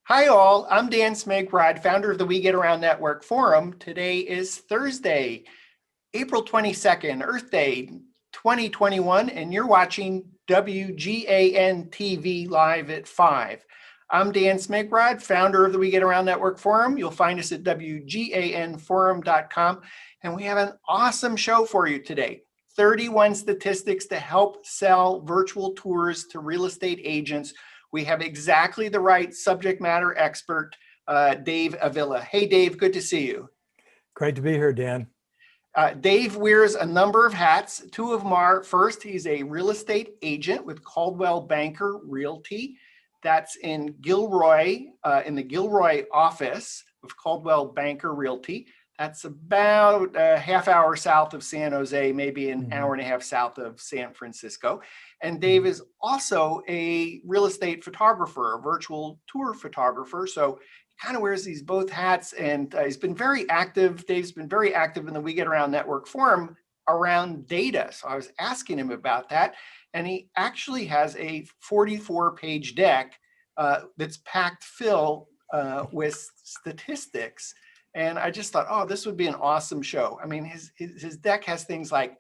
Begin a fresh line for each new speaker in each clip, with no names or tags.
Hi all, I'm Dan Smigrod, founder of the We Get Around Network Forum. Today is Thursday, April 22nd, Earth Day 2021, and you're watching WGAN TV live at 5. I'm Dan Smigrod, founder of the We Get Around Network Forum. You'll find us at WGANforum.com, and we have an awesome show for you today. 31 statistics to help sell virtual tours to real estate agents. We have exactly the right subject matter expert, Dave Avila. Hey, Dave, good to see you.
Great to be here, Dan.
Dave wears a number of hats. Two of them are, first, he's a real estate agent with Coldwell Banker Realty. That's in Gilroy, in the Gilroy office of Coldwell Banker Realty. That's about a half hour south of San Jose, maybe an hour and a half south of San Francisco. And Dave is also a real estate photographer, a virtual tour photographer. So he kind of wears these both hats, and he's been very active. Dave's been very active in the We Get Around Network Forum around data. So I was asking him about that. And he actually has a 44-page deck that's packed full with statistics. And I just thought, oh, this would be an awesome show. I mean, his deck has things like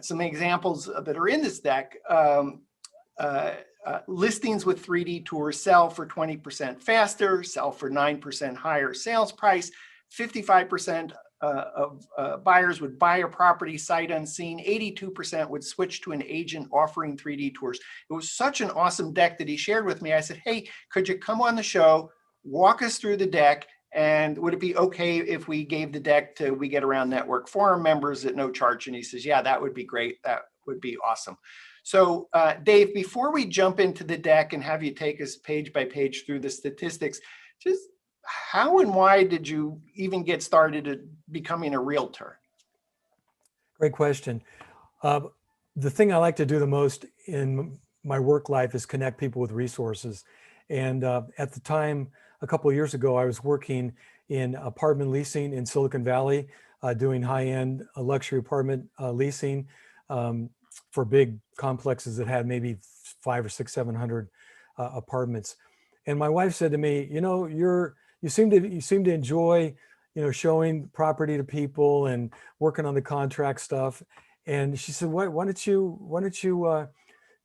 some examples that are in this deck. Listings with 3D tours sell for 20% faster, sell for 9% higher sales price, 55% of buyers would buy a property sight unseen, 82% would switch to an agent offering 3D tours. It was such an awesome deck that he shared with me. I said, hey, could you come on the show, walk us through the deck, and would it be okay if we gave the deck to We Get Around Network Forum members at no charge? And he says, yeah, that would be great. That would be awesome. So Dave, before we jump into the deck and have you take us page by page through the statistics, just how and why did you even get started at becoming a realtor?
Great question. The thing I like to do the most in my work life is connect people with resources. And at the time, a couple of years ago, I was working in apartment leasing in Silicon Valley, doing high-end luxury apartment leasing for big complexes that had maybe 500 or 600, 700 apartments. And my wife said to me, you know, you seem to enjoy, showing property to people and working on the contract stuff. And she said, why don't you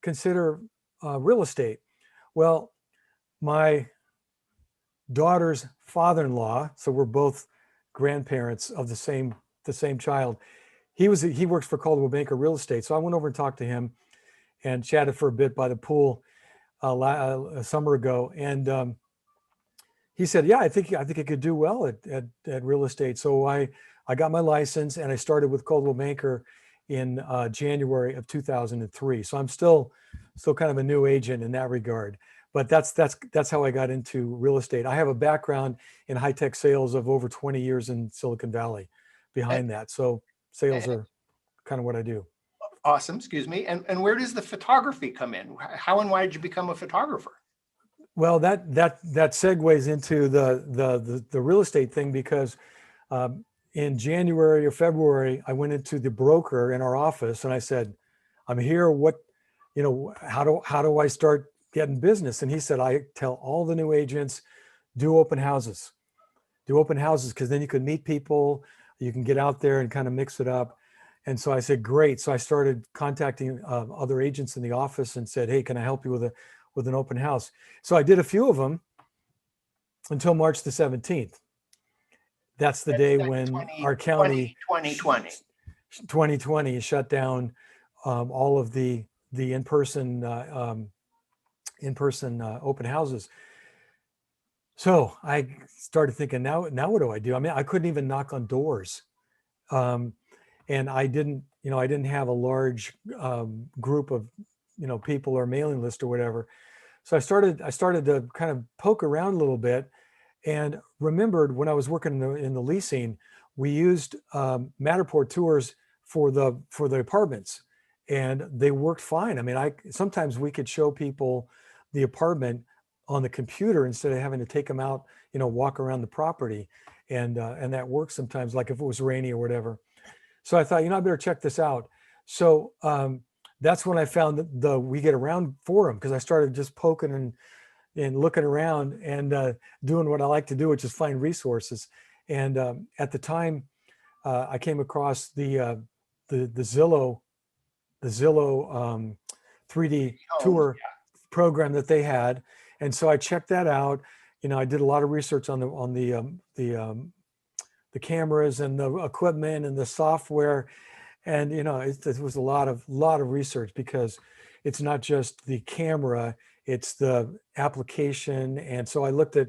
consider real estate? Well, my daughter's father-in-law, so we're both grandparents of the same child. He works for Coldwell Banker Real Estate. So I went over and talked to him and chatted for a bit by the pool a summer ago. And he said, yeah, I think I could do well at real estate. So I got my license and I started with Coldwell Banker in January of 2003. So I'm still kind of a new agent in that regard. But that's how I got into real estate. I have a background in high-tech sales of over 20 years in Silicon Valley behind that. So sales are kind of what I do.
Awesome, excuse me. And where does the photography come in? How and why did you become a photographer?
Well, that segues into the real estate thing, because in January or February, I went into the broker in our office and I said, I'm here. How do I start getting business? And he said, I tell all the new agents, do open houses because then you can meet people, you can get out there and kind of mix it up. And so I said, great. So I started contacting other agents in the office and said, hey, can I help you with an open house? So I did a few of them until March the 17th. That's the day when our county 2020 shut down all of the in-person open houses. So I started thinking, now what do I do? I mean, I couldn't even knock on doors. And I didn't have a large group of, people or mailing list or whatever. So I started to kind of poke around a little bit and remembered when I was working in the leasing, we used Matterport tours for the apartments, and they worked fine. I mean, sometimes we could show people the apartment on the computer instead of having to take them out, walk around the property, and that works sometimes, like if it was rainy or whatever. So I thought, I better check this out. So that's when I found the We Get Around forum, because I started just poking and and looking around and doing what I like to do, which is find resources. And at the time, I came across the Zillow 3D
Homes.
tour program that they had, and so I checked that out. You know, I did a lot of research on the cameras and the equipment and the software, and you know, it was a lot of research, because it's not just the camera, it's the application. And so I looked at,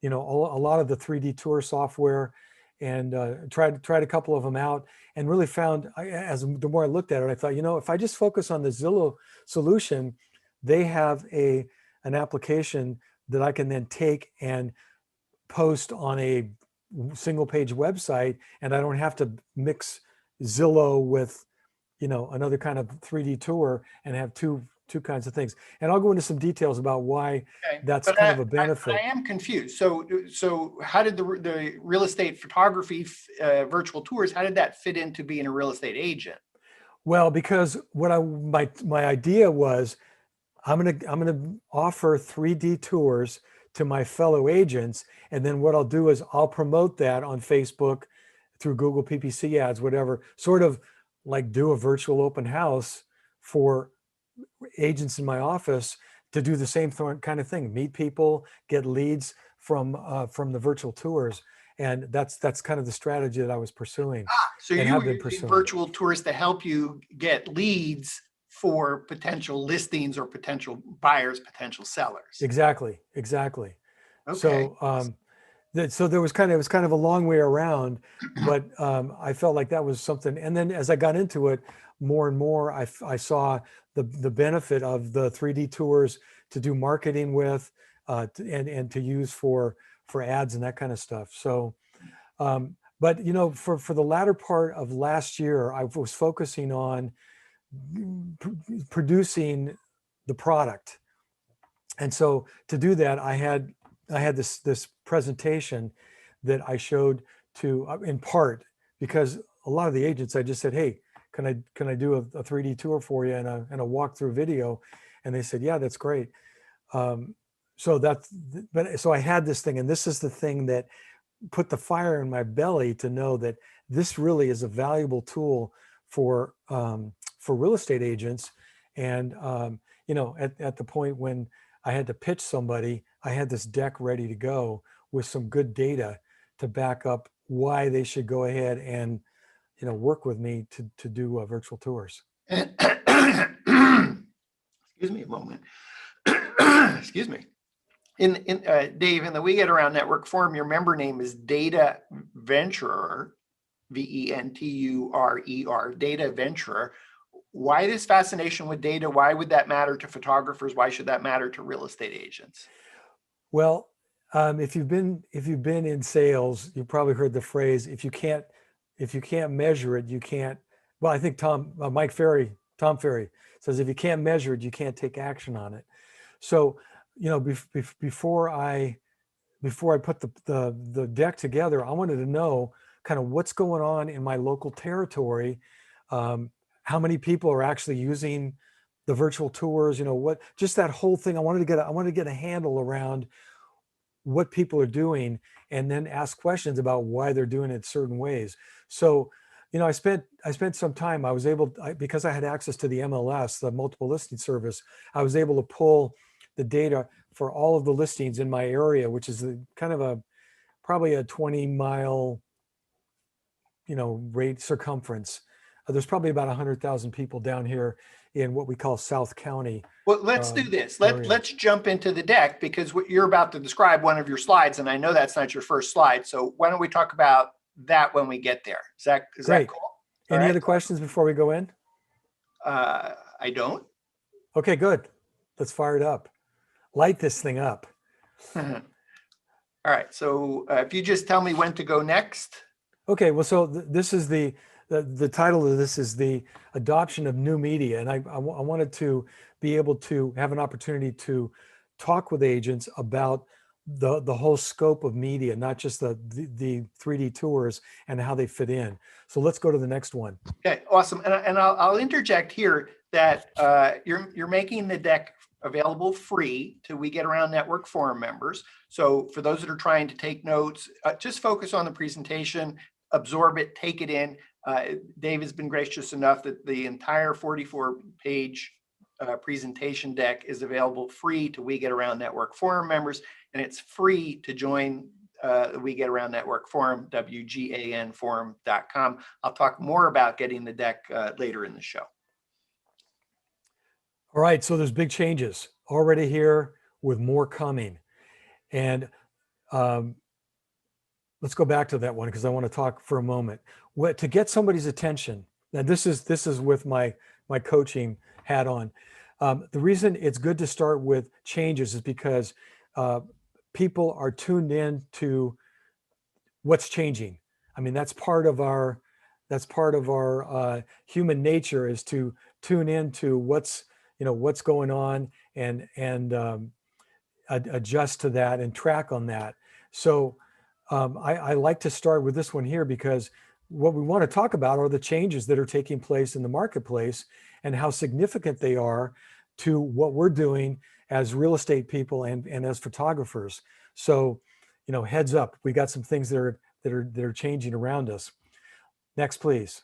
you know, a lot of the 3D tour software, and tried a couple of them out, and really found, as the more I looked at it, I thought, you know, if I just focus on the Zillow solution, they have an application that I can then take and post on a single page website, and I don't have to mix Zillow with, you know, another kind of 3D tour and have two kinds of things. And I'll go into some details about why
Okay.
that's
But
kind of a benefit.
I am confused. So how did the real estate photography virtual tours, how did that fit into being a real estate agent?
Well, because what my idea was, I'm gonna offer 3D tours to my fellow agents, and then what I'll do is I'll promote that on Facebook, through Google PPC ads, whatever, sort of like do a virtual open house for agents in my office to do the same kind of thing, meet people, get leads from the virtual tours. And that's kind of the strategy that I was pursuing
So
and
you
have
were
been
using
pursuing.
virtual tours to help you get leads for potential listings or potential buyers, potential sellers.
Exactly.
Okay.
So so there was it was kind of a long way around, but I felt like that was something. And then as I got into it more and more, I saw the benefit of the 3D tours to do marketing with, and to use for ads and that kind of stuff. So, but you know, for the latter part of last year, I was focusing on producing the product. And so to do that, I had this presentation that I showed to, in part because a lot of the agents, I just said, hey, can I do a 3D tour for you and a walkthrough video? And they said, yeah, that's great. So I had this thing, and this is the thing that put the fire in my belly to know that this really is a valuable tool for real estate agents. And you know, at the point when I had to pitch somebody, I had this deck ready to go with some good data to back up why they should go ahead and, you know, work with me to do virtual tours.
Excuse me a moment. Excuse me. Dave, in the We Get Around Network forum, your member name is Data Venturer, Venturer, Data Venturer. Why this fascination with data? Why would that matter to photographers? Why should that matter to real estate agents?
Well, if you've been in sales, you've probably heard the phrase, if you can't measure it, you can't. Well, I think Tom Ferry says, if you can't measure it, you can't take action on it. So, you know, before I put the deck together, I wanted to know kind of what's going on in my local territory. How many people are actually using the virtual tours? You know, just that whole thing. I wanted to get a handle around what people are doing, and then ask questions about why they're doing it certain ways. So, you know, I spent some time. I was able, because I had access to the MLS, the multiple listing service, I was able to pull the data for all of the listings in my area, which is kind of probably a 20-mile, you know, rate circumference. There's probably about 100,000 people down here in what we call South County.
Well, let's do this.
area.
Let's jump into the deck, because what you're about to describe one of your slides, and I know that's not your first slide. So why don't we talk about that when we get there? Is that
Great.
cool?
Any other questions before we go in?
I don't.
Okay, good. Let's fire it up. Light this thing up.
All right. So if you just tell me when to go next.
Okay. Well, so this is the title of this is the adoption of new media, and I wanted to be able to have an opportunity to talk with agents about the whole scope of media, not just the 3D tours and how they fit in. So let's go to the next one.
Okay, awesome. And I'll interject here that you're making the deck available free to We Get Around Network Forum members. So for those that are trying to take notes, just focus on the presentation, absorb it, take it in. Dave has been gracious enough that the entire 44-page presentation deck is available free to We Get Around Network Forum members, and it's free to join the We Get Around Network Forum, WGANforum.com. I'll talk more about getting the deck later in the show.
All right, so there's big changes already here with more coming. And let's go back to that one because I want to talk for a moment. To get somebody's attention, now this is with my coaching hat on. The reason it's good to start with changes is because people are tuned in to what's changing. I mean, that's part of our human nature, is to tune into what's going on and adjust to that and track on that. So I like to start with this one here because what we want to talk about are the changes that are taking place in the marketplace and how significant they are to what we're doing as real estate people and as photographers. So, heads up, we got some things that are changing around us. Next, please.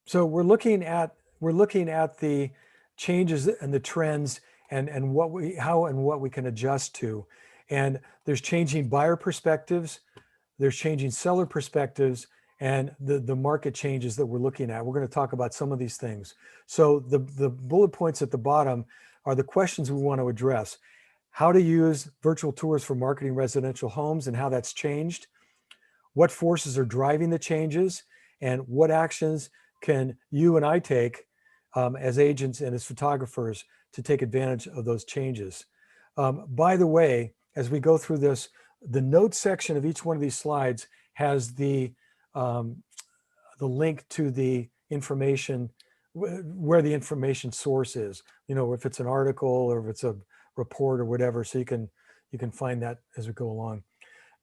So we're looking at the changes and the trends and how and what we can adjust to. And there's changing buyer perspectives, there's changing seller perspectives, and the market changes that we're looking at. We're going to talk about some of these things. So the bullet points at the bottom are the questions we want to address. How to use virtual tours for marketing residential homes and how that's changed. What forces are driving the changes, and what actions can you and I take as agents and as photographers to take advantage of those changes. By the way, as we go through this, the notes section of each one of these slides has the link to the information, where the information source is, if it's an article or if it's a report or whatever, so you can find that as we go along.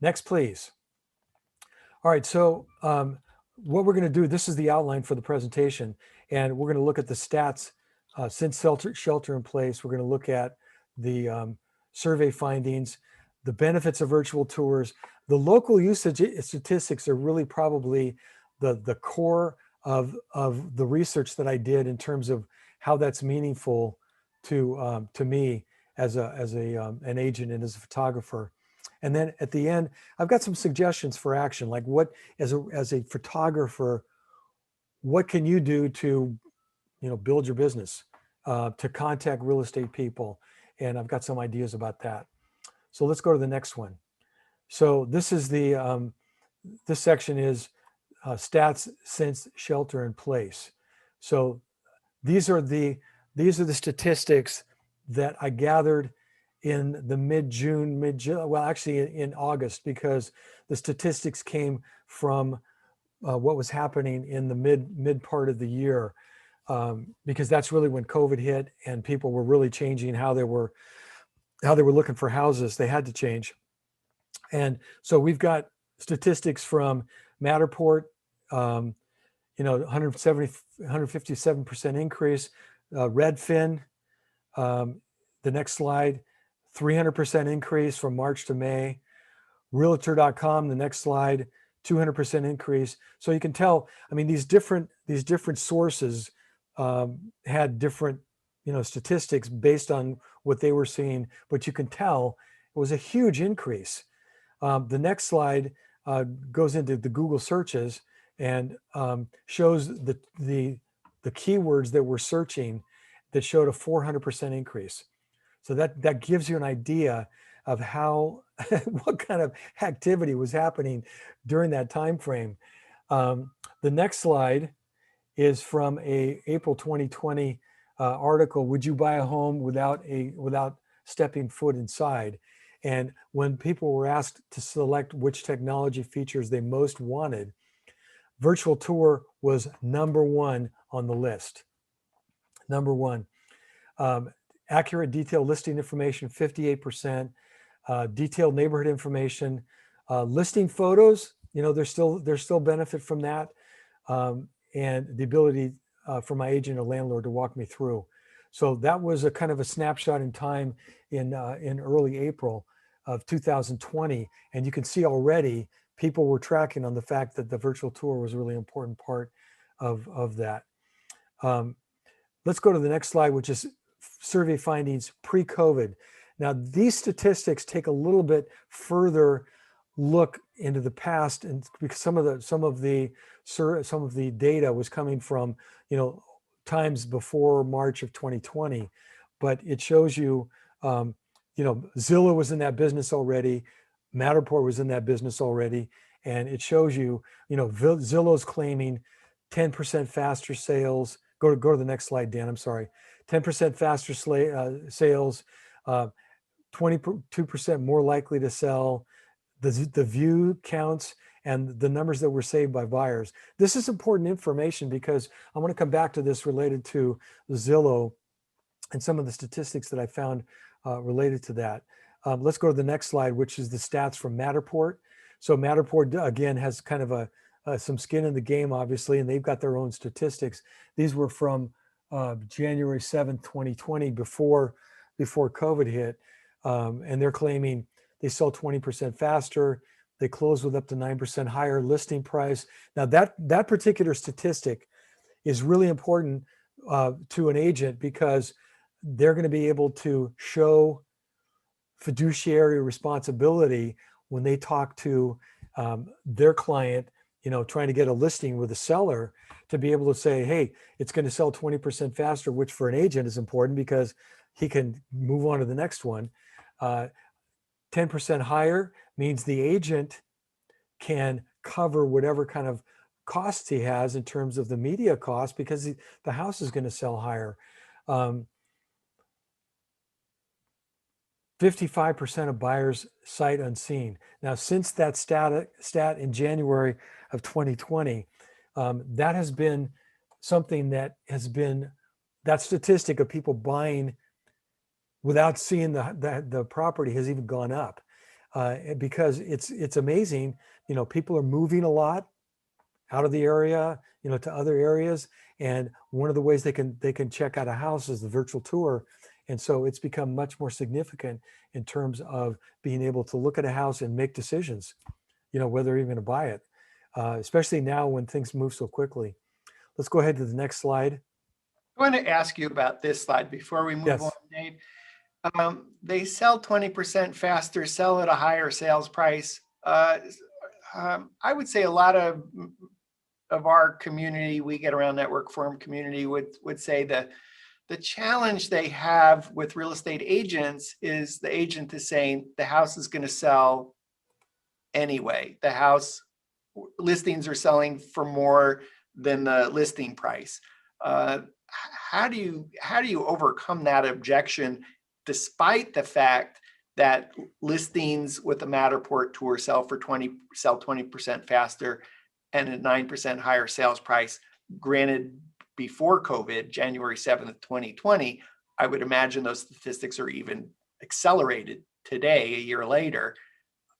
Next, please. All right, so what we're going to do, this is the outline for the presentation, and we're going to look at the stats since shelter in place. We're going to look at the survey findings, the benefits of virtual tours. The local usage statistics are really probably the core of the research that I did in terms of how that's meaningful to me as an agent and as a photographer. And then at the end, I've got some suggestions for action, like what, as a photographer, what can you do to, build your business, to contact real estate people? And I've got some ideas about that. So let's go to the next one. So this is this section is stats since shelter in place. So these are the statistics that I gathered in the mid-June, well, actually in August, because the statistics came from what was happening in the mid part of the year, because that's really when COVID hit and people were really changing how they were looking for houses. They had to change. And so we've got statistics from Matterport, 157% increase, Redfin, the next slide, 300% increase from March to May. Realtor.com, the next slide, 200% increase. So you can tell, I mean, these different sources had different, statistics based on what they were seeing, but you can tell it was a huge increase. The next slide goes into the Google searches and shows the keywords that we're searching that showed a 400% increase. So that gives you an idea of how what kind of activity was happening during that time frame. The next slide is from a April 2020 article. Would you buy a home without stepping foot inside? And when people were asked to select which technology features they most wanted, virtual tour was number one on the list. Number one. Accurate detailed listing information, 58%. Detailed neighborhood information, listing photos. There's still benefit from that, and the ability for my agent or landlord to walk me through. So that was a kind of a snapshot in time in early April of 2020. And you can see already people were tracking on the fact that the virtual tour was a really important part of that. Let's go to the next slide, which is survey findings pre-COVID. Now, these statistics take a little bit further look into the past, and because some of the data was coming from, times before March of 2020, but it shows you, Zillow was in that business already, Matterport was in that business already, and it shows you, Zillow's claiming 10% faster sales. Go to the next slide, Dan. I'm sorry. 10% faster sales, 22% more likely to sell. The view counts and the numbers that were saved by buyers. This is important information because I want to come back to this related to Zillow and some of the statistics that I found related to that. Let's go to the next slide, which is the stats from Matterport. So Matterport, again, has kind of some skin in the game, obviously, and they've got their own statistics. These were from January 7th, 2020, before COVID hit. And they're claiming they sell 20% faster. They close with up to 9% higher listing price. Now that particular statistic is really important to an agent because they're going to be able to show fiduciary responsibility when they talk to their client, trying to get a listing with a seller, to be able to say, hey, it's going to sell 20% faster, which for an agent is important because he can move on to the next one. 10% higher means the agent can cover whatever kind of costs he has in terms of the media cost because the house is going to sell higher. 55% of buyers sight unseen. Now, since that stat in January of 2020, that has been something that that statistic of people buying without seeing the property has even gone up because it's amazing. People are moving a lot out of the area, to other areas. And one of the ways they can check out a house is the virtual tour. And so it's become much more significant in terms of being able to look at a house and make decisions, whether you're going to buy it, especially now when things move so quickly. Let's go ahead to the next slide.
I want to ask you about this slide before we move on, Dave. They sell 20% faster, sell at a higher sales price. I would say a lot of our community, We Get Around Network Forum community would say that the challenge they have with real estate agents is the agent is saying the house is going to sell anyway. The house listings are selling for more than the listing price. How do you overcome that objection, despite the fact that listings with the Matterport tour sell 20% faster and a 9% higher sales price? Granted, before COVID, January 7th, 2020, I would imagine those statistics are even accelerated today, a year later.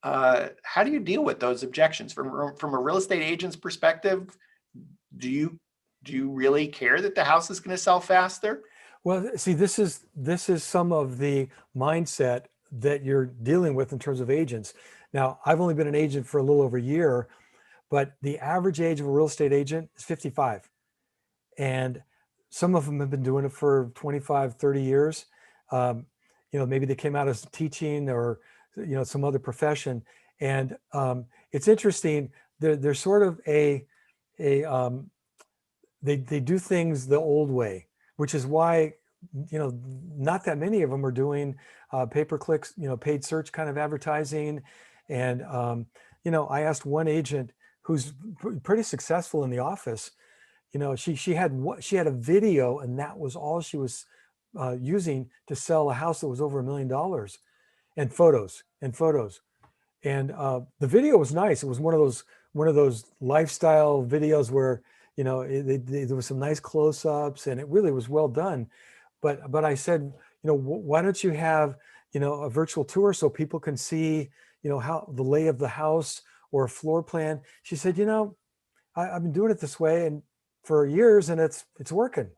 How do you deal with those objections from a real estate agent's perspective? Do you really care that the house is going to sell faster?
Well, see, this is some of the mindset that you're dealing with in terms of agents. Now, I've only been an agent for a little over a year, but the average age of a real estate agent is 55. And some of them have been doing it for 25, 30 years. Maybe they came out as teaching or, some other profession. And it's interesting. They're sort of they do things the old way, which is why, not that many of them are doing pay-per-clicks, paid search kind of advertising. And, I asked one agent who's pretty successful in the office, she had a video, and that was all she was using to sell a house that was over $1 million, and photos. And the video was nice. It was one of those lifestyle videos where, there was some nice close-ups, and it really was well done. But I said, why don't you have, a virtual tour so people can see, how the lay of the house or a floor plan? She said, I've been doing it this way, and for years and it's working.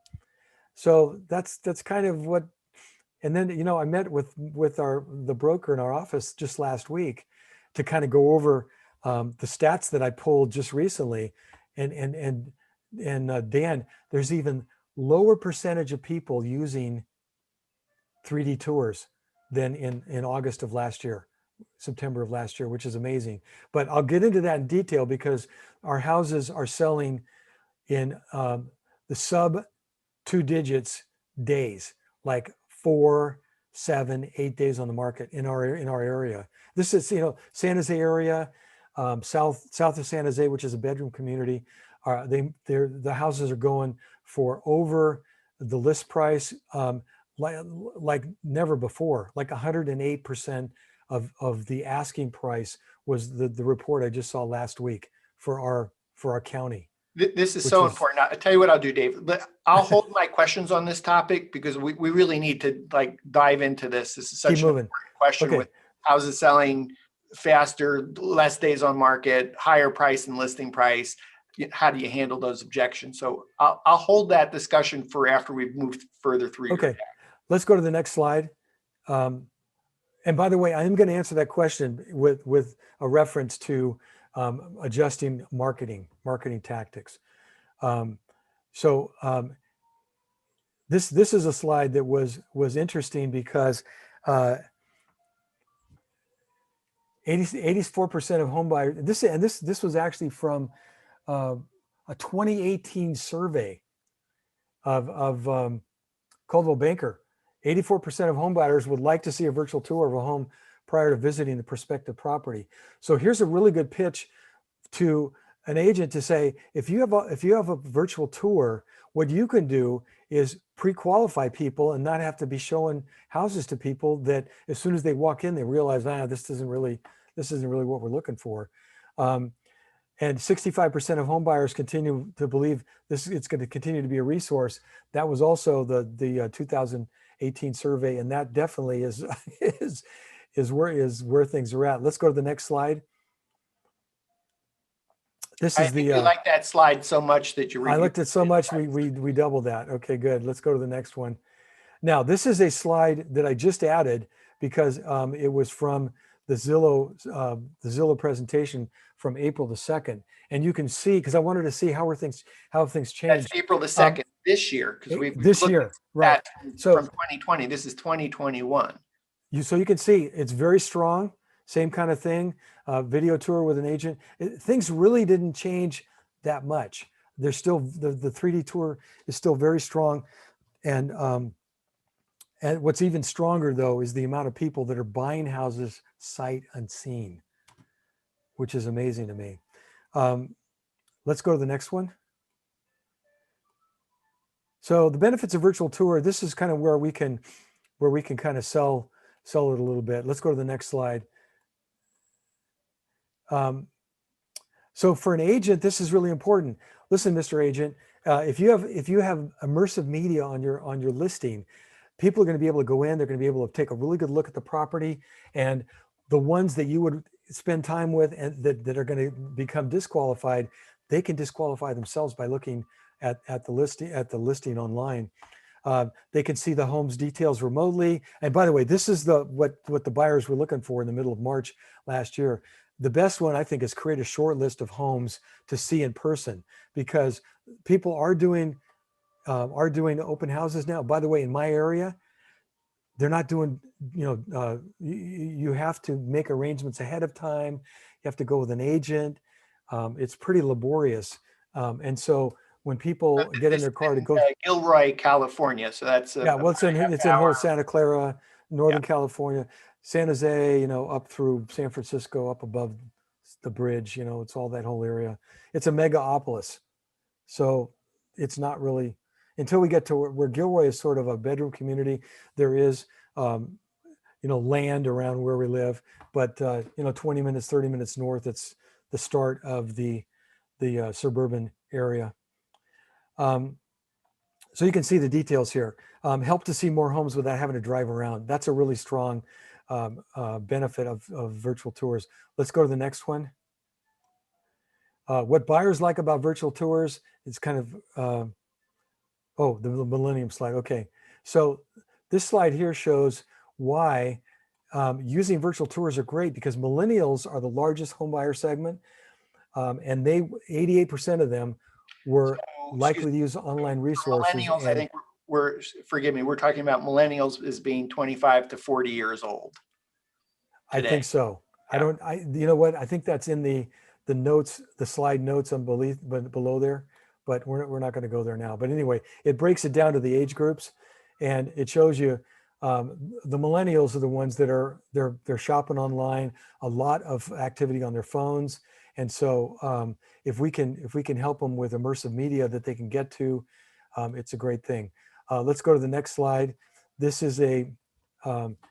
So that's kind of what. And then, you know, I met with the broker in our office just last week to kind of go over the stats that I pulled just recently. And Dan, there's even lower percentage of people using 3D tours than in August of last year, September of last year, which is amazing. But I'll get into that in detail because our houses are selling in the sub 2 digits days, like 4, 7, 8 days on the market in our area. This is, you know, San Jose area, south of San Jose, which is a bedroom community. The houses are going for over the list price, like never before. Like 108% of the asking price was the report I just saw last week for our county.
This is so important. I'll tell you what I'll do, Dave. I'll hold my questions on this topic because we really need to like dive into this. This is such an important question.
Okay.
With houses selling faster, less days on market, higher price and listing price. How do you handle those objections? So I'll hold that discussion for after we've moved further through.
Okay, let's go to the next slide. And by the way, I am going to answer that question with a reference to adjusting marketing tactics. This is a slide that was interesting because 84% of home buyers. This was actually from a 2018 survey of Coldwell Banker. 84% of home buyers would like to see a virtual tour of a home prior to visiting the prospective property. So here's a really good pitch to an agent to say, if you have a virtual tour, what you can do is pre-qualify people and not have to be showing houses to people that as soon as they walk in, they realize, this isn't really what we're looking for. And 65% of home buyers continue to believe it's going to continue to be a resource. That was also the 2018 survey, and that definitely is where things are at. Let's go to the next slide. This is
you like that slide so much that you.
I liked it so much we doubled that. Okay, good. Let's go to the next one. Now this is a slide that I just added because it was from the Zillow presentation from April the 2nd, and you can see, because I wanted to see how things changed.
That's April the 2nd this year, because
this year, right?
So from 2020, this is 2021.
So you can see it's very strong. Same kind of thing. Video tour with an agent. Things really didn't change that much. There's still the 3D tour is still very strong, and what's even stronger though is the amount of people that are buying houses sight unseen, which is amazing to me. Let's go to the next one. So the benefits of virtual tour. This is kind of where we can kind of sell it a little bit. Let's go to the next slide. So for an agent, this is really important. Listen, Mr. Agent, if you have immersive media on your listing, people are going to be able to go in. They're going to be able to take a really good look at the property, and the ones that you would spend time with and that are going to become disqualified, they can disqualify themselves by looking at the listing online. They can see the home's details remotely. And by the way, this is what the buyers were looking for in the middle of March last year. The best one, I think, is create a short list of homes to see in person, because people are doing open houses now. By the way, in my area, they're not doing, you have to make arrangements ahead of time. You have to go with an agent. It's pretty laborious. And so when people get in their car to go
Gilroy, California. So that's
well, it's in whole Santa Clara, Northern California, San Jose, up through San Francisco, up above the bridge, it's all that whole area. It's a megapolis. So it's not really, until we get to where Gilroy is sort of a bedroom community, there is, land around where we live, but 20 minutes, 30 minutes north, it's the start of the suburban area. So you can see the details here. Help to see more homes without having to drive around. That's a really strong benefit of virtual tours. Let's go to the next one. What buyers like about virtual tours is kind of, oh, the Millennium slide. Okay. So this slide here shows why using virtual tours are great, because millennials are the largest home buyer segment. And 88% of them were
So, excuse
likely
me,
to use online
for
resources.
millennials, I
And
think forgive me, we're talking about millennials as being 25 to 40 years old
I
today.
think so.
Yeah.
You know what? I think that's in the notes, the slide notes on below there, but we're not going to go there now. But anyway, it breaks it down to the age groups, and it shows you the millennials are the ones that they're shopping online, a lot of activity on their phones. And so if we can help them with immersive media that they can get to, it's a great thing. Let's go to the next slide. This is a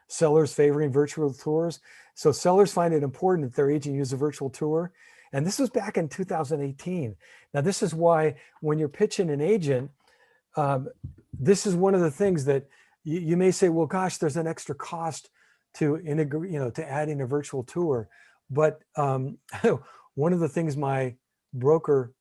sellers favoring virtual tours. So sellers find it important that their agent use a virtual tour. And this was back in 2018. Now, this is why when you're pitching an agent, this is one of the things that you may say, well, gosh, there's an extra cost to integrate, to adding a virtual tour. But one of the things my broker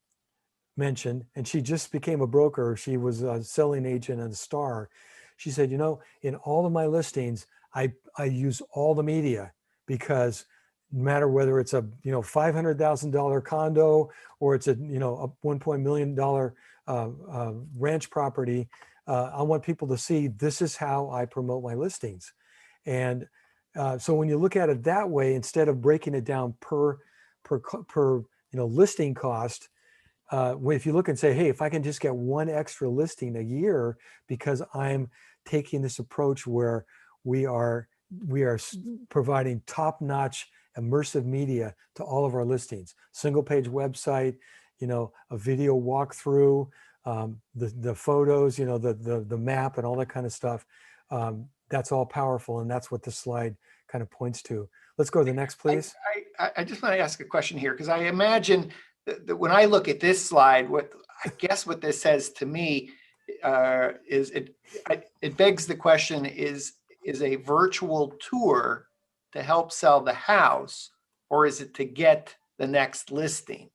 mentioned, and she just became a broker, she was a selling agent at a Star. She said, in all of my listings, I use all the media, because no matter whether it's a $500,000 condo or it's a $1 million ranch property, I want people to see this is how I promote my listings. And so when you look at it that way, instead of breaking it down per listing cost, if you look and say, hey, if I can just get one extra listing a year because I'm taking this approach where we are providing top-notch immersive media to all of our listings, single page website, a video walkthrough, the photos, the map and all that kind of stuff. That's all powerful, and that's what this slide kind of points to. Let's go to the next, please.
I just want to ask a question here, because I imagine that when I look at this slide, what this says to me is it begs the question: is a virtual tour to help sell the house, or is it to get the next listing?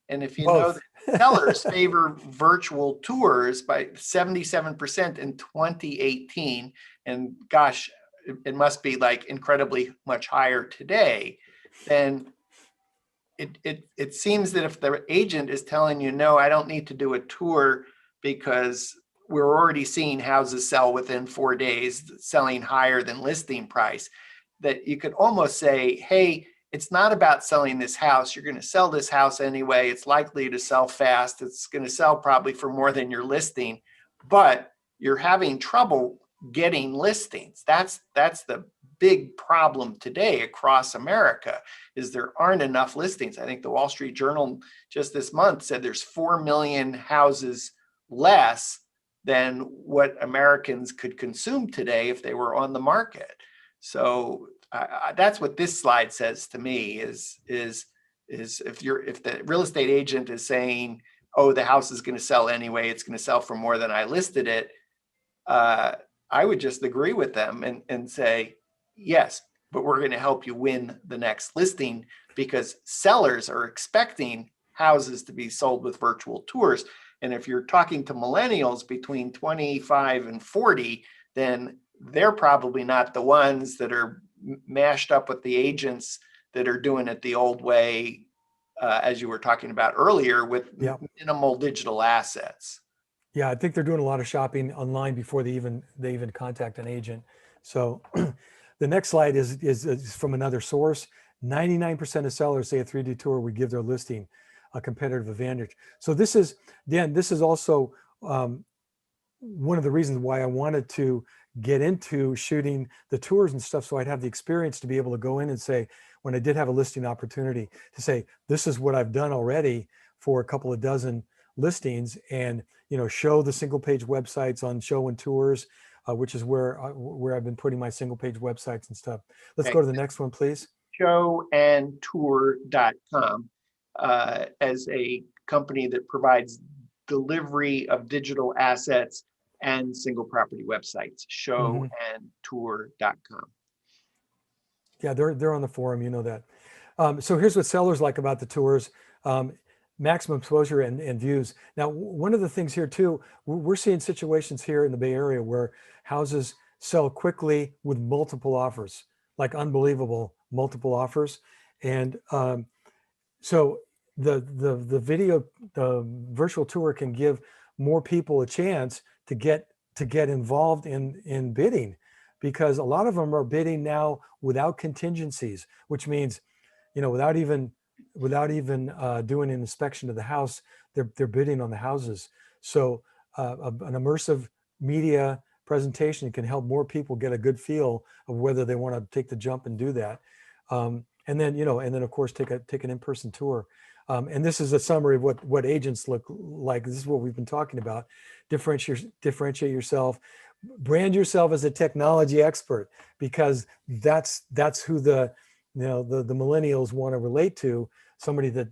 And if you know
Both.
that sellers favor virtual tours by 77% in 2018, and gosh, it must be like incredibly much higher today, then it seems that if the agent is telling you, no, I don't need to do a tour because we're already seeing houses sell within 4 days, selling higher than listing price, that you could almost say, hey, it's not about selling this house. You're going to sell this house anyway. It's likely to sell fast. It's going to sell probably for more than your listing, but you're having trouble getting listings. That's the big problem today across America, is there aren't enough listings. I think the Wall Street Journal just this month said there's 4 million houses less than what Americans could consume today if they were on the market. So that's what this slide says to me is if the real estate agent is saying, oh, the house is going to sell anyway, it's going to sell for more than I listed it, I would just agree with them and say, yes, but we're going to help you win the next listing, because sellers are expecting houses to be sold with virtual tours. And if you're talking to millennials between 25 and 40, then they're probably not the ones that are mashed up with the agents that are doing it the old way, as you were talking about earlier, with minimal digital assets.
Yeah, I think they're doing a lot of shopping online before they even contact an agent. So the next slide is from another source. 99% of sellers say a 3D tour would give their listing a competitive advantage. So this is also one of the reasons why I wanted to get into shooting the tours and stuff, so I'd have the experience to be able to go in and say, when I did have a listing opportunity, to say, this is what I've done already for a couple of dozen listings, and show the single page websites on Show and Tours, which is where I've been putting my single page websites and stuff. Let's go to the next one, please.
Showandtour.com as a company that provides delivery of digital assets and single property websites. Showandtour.com.
Yeah, they're on the forum, you know that. So here's what sellers like about the tours. maximum exposure and views. Now, one of the things here too, we're seeing situations here in the Bay Area where houses sell quickly with multiple offers, like unbelievable multiple offers. And so the video, the virtual tour can give more people a chance to get involved in bidding, because a lot of them are bidding now without contingencies, which means, without even doing an inspection of the house, they're bidding on the houses. So an immersive media presentation can help more people get a good feel of whether they want to take the jump and do that. And then of course take an in-person tour. And this is a summary of what agents look like. This is what we've been talking about. Differentiate yourself, brand yourself as a technology expert, because that's who the millennials want to relate to, somebody that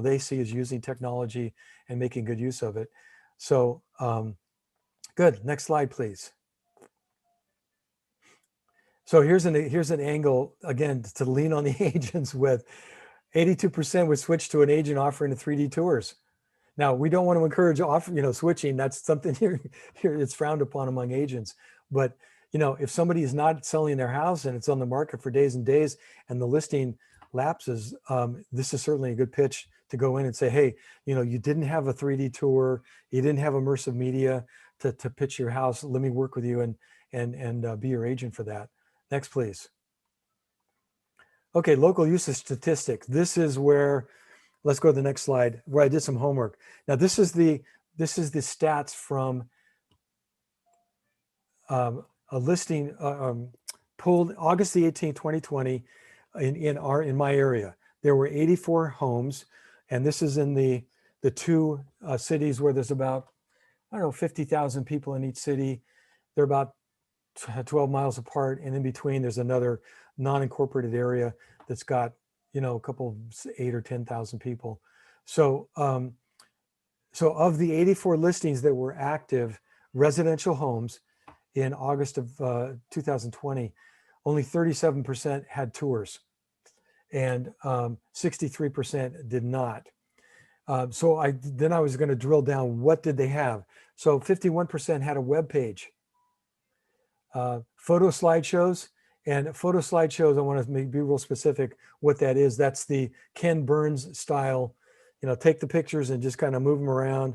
they see as using technology and making good use of it. So good. Next slide, please. So here's an angle again to lean on the agents with. 82% would switch to an agent offering the 3D tours. Now, we don't want to encourage switching. That's something here it's frowned upon among agents. But if somebody is not selling their house and it's on the market for days and days and the listing lapses, this is certainly a good pitch to go in and say, hey, you didn't have a 3D tour, you didn't have immersive media to pitch your house. Let me work with you and be your agent for that. Next, please. Okay, local usage statistics. This is where, let's go to the next slide, where I did some homework. Now, this is the stats from a listing pulled August the 18th, 2020 in my area. There were 84 homes, and this is in the two cities where there's about, 50,000 people in each city. They're about 12 miles apart, and in between there's another non-incorporated area that's got a couple 8 or 10,000 people. So so of the 84 listings that were active residential homes in August of 2020, only 37% had tours, and 63% did not. So I was going to drill down, what did they have? So 51% had a web page. Photo slideshows, and photo slideshows, I want to be real specific what that is. That's the Ken Burns style, take the pictures and just kind of move them around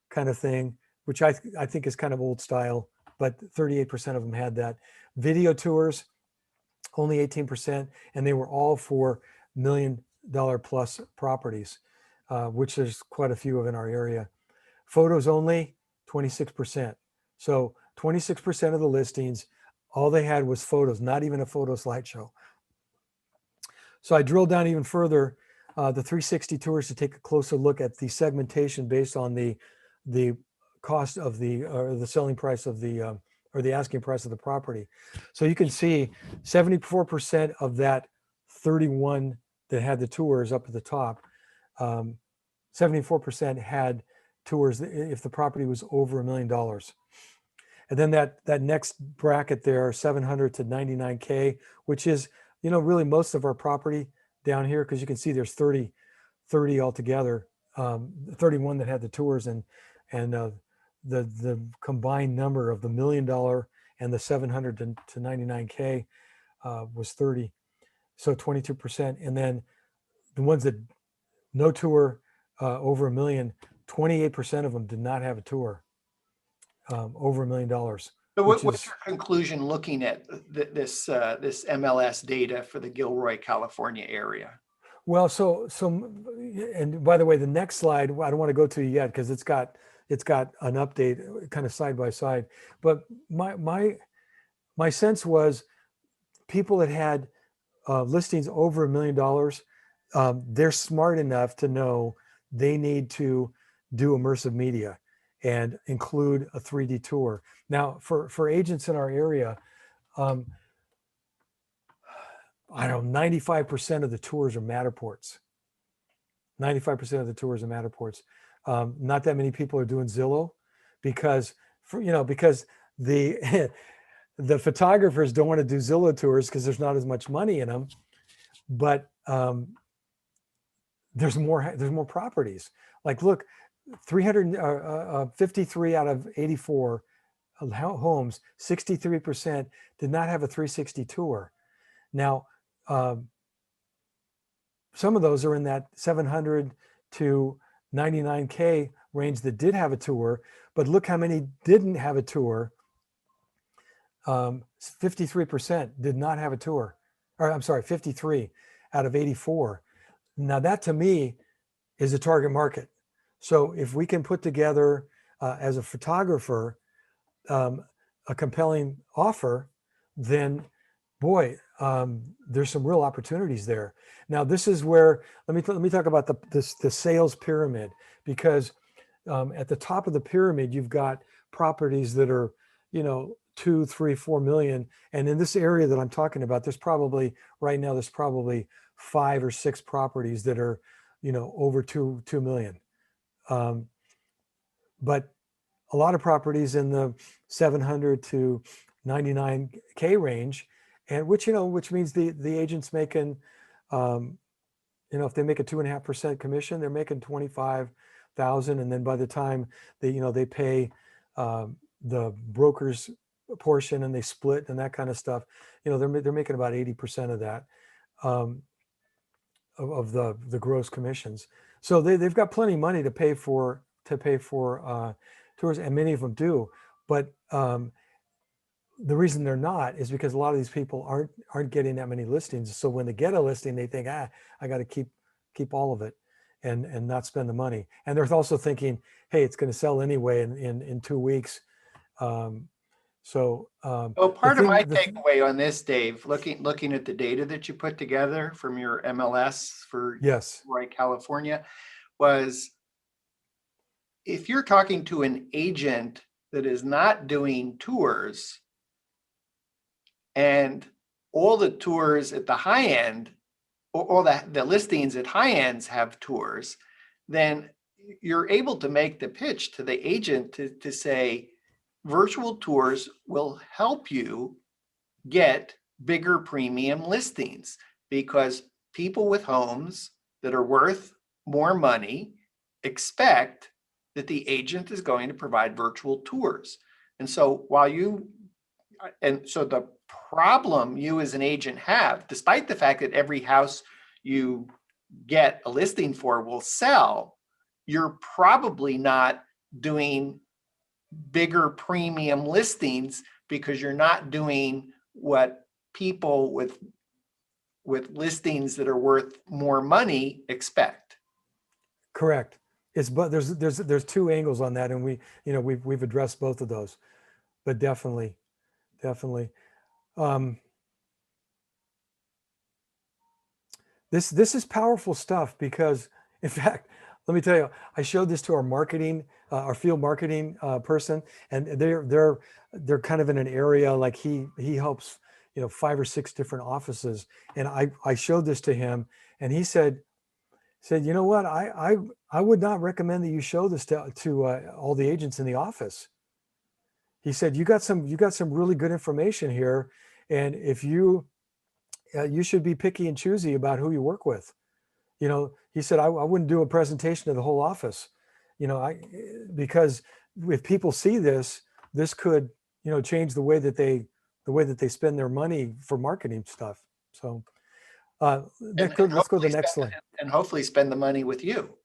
kind of thing, which I think is kind of old style, but 38% of them had that. Video tours, only 18%, and they were all for $1 million plus properties, which there's quite a few of in our area. Photos only, 26%. So 26% of the listings, all they had was photos, not even a photo slideshow. So I drilled down even further, the 360 tours, to take a closer look at the segmentation based on the cost of the selling price of the or the asking price of the property. So you can see 74% of that 31 that had the tours up at the top, 74% had tours if the property was over $1 million. And then that next bracket there, 700 to 99K, which is, really most of our property down here, because you can see there's 30 altogether, 31 that had the tours, and the combined number of the $1 million and the 700 to 99K was 30, so 22%. And then the ones that no tour over $1 million, 28% of them did not have a tour over $1 million.
So what's your conclusion looking at this MLS data for the Gilroy, California area?
Well, so and by the way, the next slide, I don't want to go to yet because it's got an update kind of side by side. But my sense was people that had listings over $1 million, they're smart enough to know they need to do immersive media and include a 3D tour. Now, for agents in our area, I don't know, 95% of the tours are Matterports. 95% of the tours are Matterports. Not that many people are doing Zillow because the the photographers don't want to do Zillow tours because there's not as much money in them. But there's more properties. Like, look, 353 out of 84 homes, 63% did not have a 360 tour. Now, some of those are in that 700 to 99K range that did have a tour, but look how many didn't have a tour. 53% did not have a tour, or I'm sorry, 53 out of 84. Now that to me is a target market. So if we can put together as a photographer a compelling offer, then boy, there's some real opportunities there. Now this is where let me talk about the sales pyramid, because at the top of the pyramid you've got properties that are 2, 3, 4 million, and in this area that I'm talking about, there's probably 5 or 6 properties that are over 2 million. But a lot of properties in the 700 to 99K range, and which means the agent's making, if they make a 2.5% commission, they're making 25,000, and then by the time they pay the broker's portion and they split and that kind of stuff, they're making about 80% of that, of the gross commissions. So they've got plenty of money to pay for tours, and many of them do. But the reason they're not is because a lot of these people aren't getting that many listings. So when they get a listing, they think, I got to keep all of it and not spend the money. And they're also thinking, hey, it's going to sell anyway in 2 weeks.
Well, part of my takeaway on this, Dave, looking at the data that you put together from your MLS for Gilroy, California, was if you're talking to an agent that is not doing tours, and all the tours at the high end, or all the listings at high ends have tours, then you're able to make the pitch to the agent to say, virtual tours will help you get bigger premium listings, because people with homes that are worth more money expect that the agent is going to provide virtual tours. And so the problem you as an agent have, despite the fact that every house you get a listing for will sell, you're probably not doing bigger premium listings because you're not doing what people with listings that are worth more money expect.
Correct. But there's 2 angles on that, and we've addressed both of those, but definitely. This is powerful stuff, because in fact, let me tell you, I showed this to our field marketing person, and they're kind of in an area like he helps 5 or 6 different offices, and I showed this to him, and he said, you know what, I would not recommend that you show this to all the agents in the office. He said, you got some really good information here, and if you should be picky and choosy about who you work with. He said, I wouldn't do a presentation to the whole office, because if people see this could, change the way that they spend their money for marketing stuff. So let's go to the next slide.
And hopefully spend the money with you.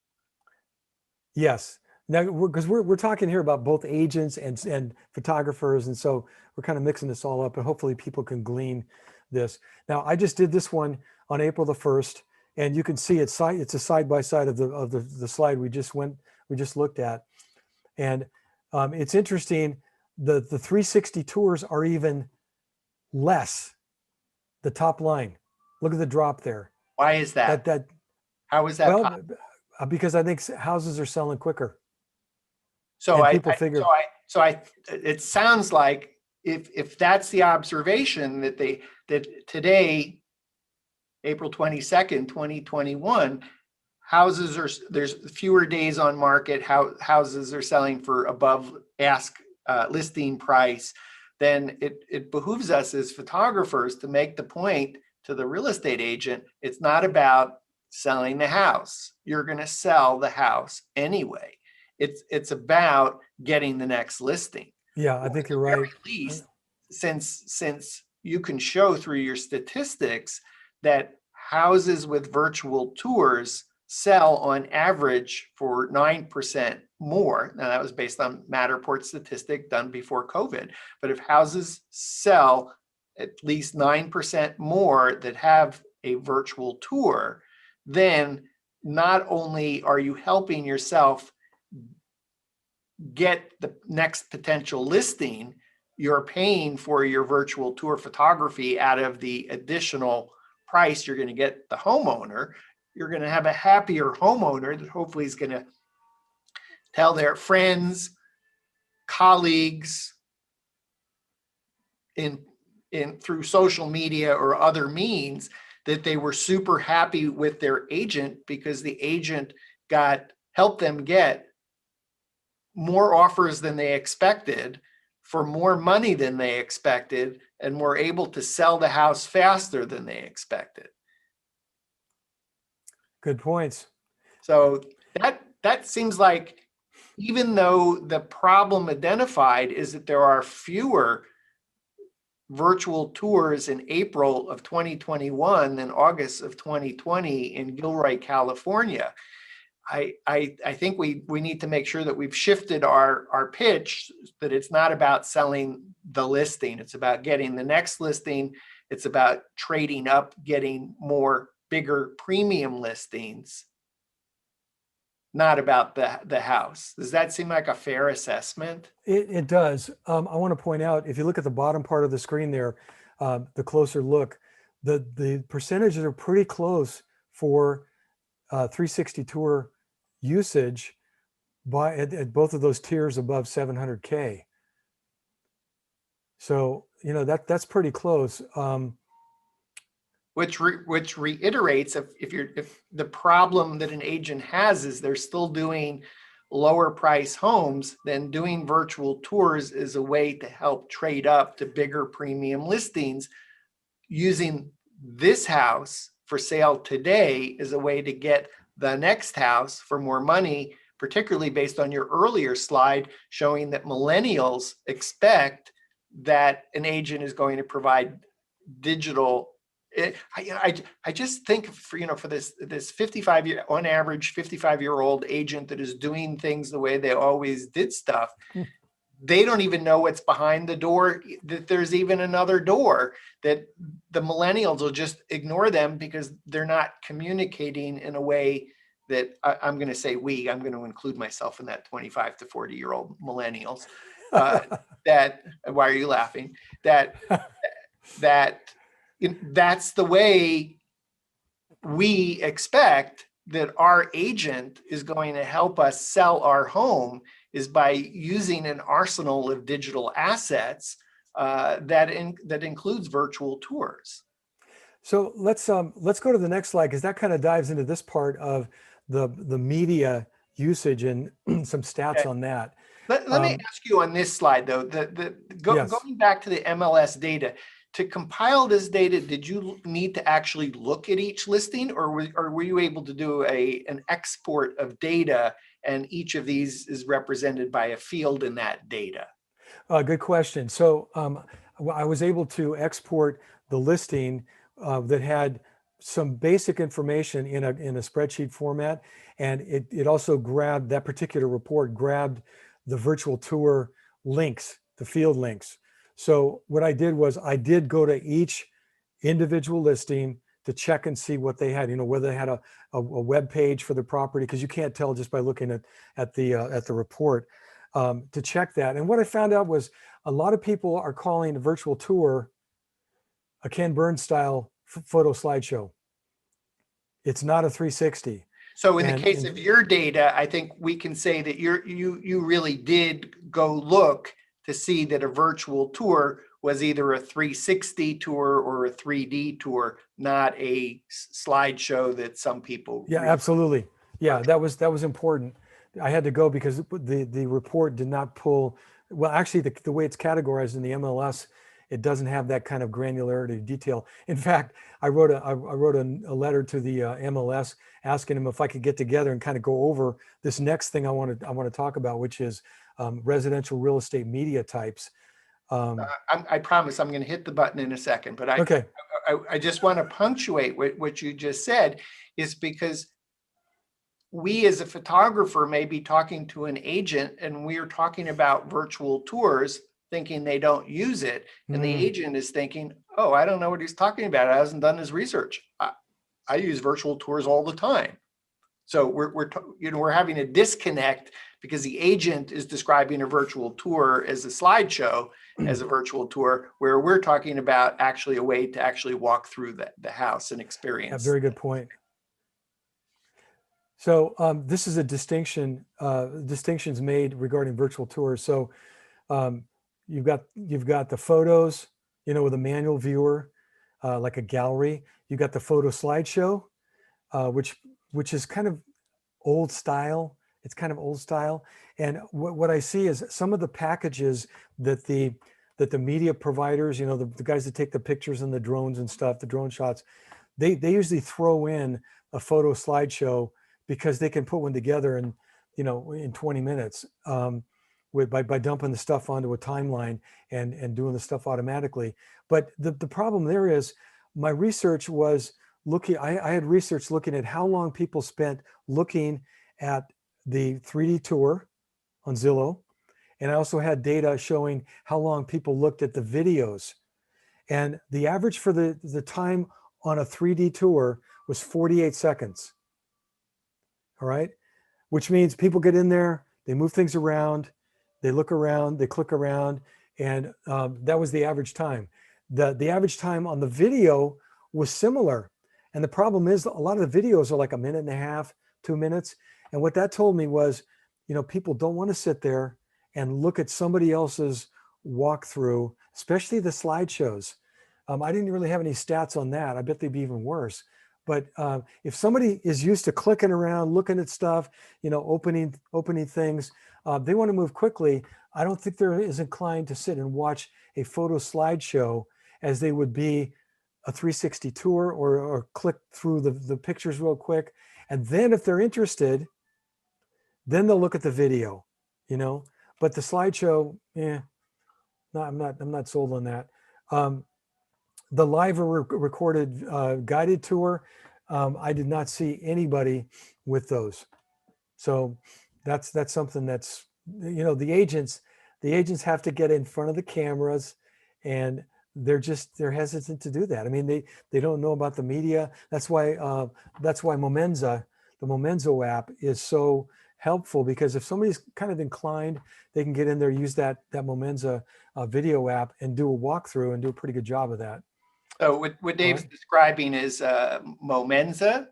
Yes. Now, because we're talking here about both agents and photographers, and so we're kind of mixing this all up, and hopefully people can glean this. Now, I just did this one on April the 1st, and you can see it's a side by side of the slide we just looked at, and it's interesting. The 360 tours are even less. The top line. Look at the drop there.
Why is that? How is that?
Well, because I think houses are selling quicker.
It sounds like if that's the observation that today, April 22nd, 2021, there's fewer days on market, houses are selling for above ask listing price, then it behooves us as photographers to make the point to the real estate agent, it's not about selling the house. You're going to sell the house anyway. It's about getting the next listing.
Yeah, I
Or
think
at
you're
the very
right.
least, since you can show through your statistics that houses with virtual tours sell on average for 9% more. Now that was based on Matterport statistic done before COVID. But if houses sell at least 9% more that have a virtual tour, then not only are you helping yourself get the next potential listing, you're paying for your virtual tour photography out of the additional price you're going to get the homeowner. You're going to have a happier homeowner that hopefully is going to tell their friends, colleagues in through social media or other means that they were super happy with their agent because the agent helped them get more offers than they expected for more money than they expected and were able to sell the house faster than they expected.
Good points.
So that seems like, even though the problem identified is that there are fewer virtual tours in April of 2021 than August of 2020 in Gilroy, California, I think we need to make sure that we've shifted our pitch, that it's not about selling the listing. It's about getting the next listing. It's about trading up, getting more bigger premium listings, not about the house. Does that seem like a fair assessment?
It does. I want to point out, if you look at the bottom part of the screen there, the closer look, the percentages are pretty close for 360 tour usage at both of those tiers above 700K. So, that's pretty close.
Which reiterates, if the problem that an agent has is they're still doing lower price homes, then doing virtual tours is a way to help trade up to bigger premium listings. Using this house for sale today is a way to get the next house for more money, particularly based on your earlier slide showing that millennials expect that an agent is going to provide digital. I just think for this 55-year, on average 55-year-old agent that is doing things the way they always did stuff, they don't even know what's behind the door, that there's even another door, that the millennials will just ignore them because they're not communicating in a way that I'm going to say I'm going to include myself in that 25 to 40-year-old millennials. That, why are you laughing? That's the way we expect that our agent is going to help us sell our home, is by using an arsenal of digital assets that includes virtual tours.
So let's go to the next slide, because that kind of dives into this part of the media usage and some stats
Okay.
on that.
Let me ask you on this slide though,
Yes.
going back to the MLS data, to compile this data, did you need to actually look at each listing, or were you able to do an export of data, and each of these is represented by a field in that data?
Good question. So I was able to export the listing that had some basic information in a spreadsheet format, and it also grabbed, that particular report grabbed the virtual tour links, the field links. So what I did was I did go to each individual listing to check and see what they had, whether they had a web page for the property, because you can't tell just by looking at the report, to check that. And what I found out was a lot of people are calling a virtual tour a Ken Burns style photo slideshow. It's not a 360.
So in the case of your data, I think we can say that you really did go look to see that a virtual tour was either a 360 tour or a 3D tour, not a slideshow that some people.
Yeah, absolutely. Yeah, that was important. I had to go because the report did not pull. Well, actually, the way it's categorized in the MLS, it doesn't have that kind of granularity of detail. In fact, I wrote a letter to the MLS asking them if I could get together and kind of go over this next thing I want to talk about, which is residential real estate media types.
I promise I'm going to hit the button in a second, but
Okay.
I just want to punctuate what you just said, is because we as a photographer may be talking to an agent and we are talking about virtual tours thinking they don't use it. And the agent is thinking, oh, I don't know what he's talking about. I hasn't done his research. I use virtual tours all the time. So we're having a disconnect because the agent is describing a virtual tour as a slideshow, as a virtual tour, where we're talking about actually a way to actually walk through the house and experience.
Yeah, very good point. So this is a distinctions made regarding virtual tours. So you've got the photos, with a manual viewer, like a gallery. You got the photo slideshow, which is kind of old style. It's kind of old style. And what I see is some of the packages that the media providers, the guys that take the pictures and the drones and stuff, the drone shots, they usually throw in a photo slideshow because they can put one together in 20 minutes by dumping the stuff onto a timeline and doing the stuff automatically. But the problem there is my research was I had research looking at how long people spent looking at the 3D tour on Zillow. And I also had data showing how long people looked at the videos. And the average for the time on a 3D tour was 48 seconds. All right. Which means people get in there, they move things around, they look around, they click around. And that was the average time. The average time on the video was similar. And the problem is a lot of the videos are like a minute and a half, 2 minutes. And what that told me was, people don't want to sit there and look at somebody else's walkthrough, especially the slideshows. I didn't really have any stats on that. I bet they'd be even worse. But if somebody is used to clicking around, looking at stuff, opening things, they want to move quickly. I don't think they're as inclined to sit and watch a photo slideshow as they would be a 360 tour or click through the pictures real quick. And then if they're interested, then they'll look at the video, but the slideshow, no, I'm not sold on that. The live or recorded guided tour, I did not see anybody with those. So that's something that's, the agents have to get in front of the cameras, and they're hesitant to do that. I mean, they don't know about the media. That's why Momenza, the Momenzo app, is so helpful, because if somebody's kind of inclined, they can get in there, use that Momenza video app and do a walkthrough and do a pretty good job of that.
So what Dave's describing is Momenza,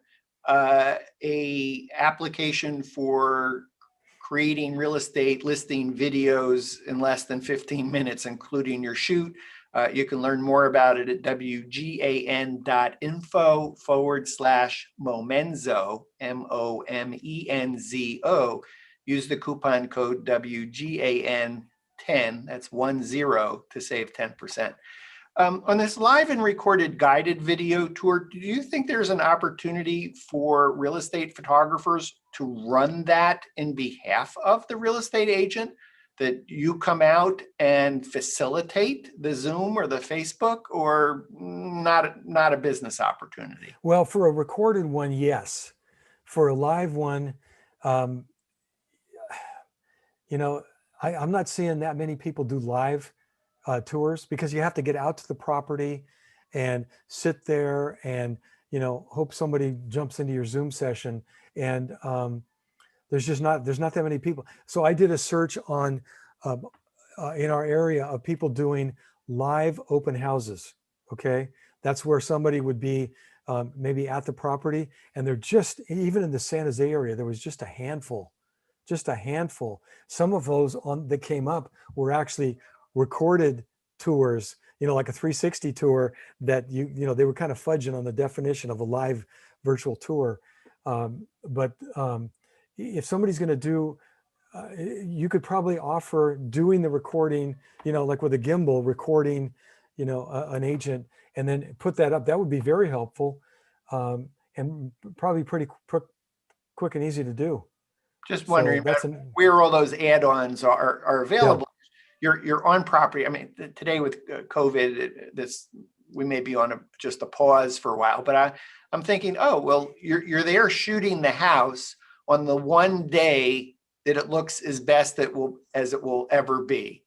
a application for creating real estate listing videos in less than 15 minutes, including your shoot. You can learn more about it at wgan.info/Momenzo, Momenzo. Use the coupon code WGAN10, that's 10, to save 10%. On this live and recorded guided video tour, do you think there's an opportunity for real estate photographers to run that in behalf of the real estate agent? That you come out and facilitate the Zoom or the Facebook, or not a business opportunity?
Well, for a recorded one, yes. For a live one, I'm not seeing that many people do live tours, because you have to get out to the property and sit there and, hope somebody jumps into your Zoom session. And there's not that many people. So I did a search on in our area of people doing live open houses. Okay. That's where somebody would be maybe at the property, and they're just, even in the San Jose area, there was just a handful. Some of those that came up were actually recorded tours, like a 360 tour that they were kind of fudging on the definition of a live virtual tour. But if somebody's going to do, you could probably offer doing the recording, like with a gimbal recording, an agent, and then put that up. That would be very helpful, and probably pretty quick and easy to do.
Just
So
wondering about
that's an,
where all those add-ons are
yeah,
available. You're on property. I mean, today with COVID, we may be on just a pause for a while, but I'm thinking, oh, well, you're there shooting the house on the one day that it looks as best as it will ever be.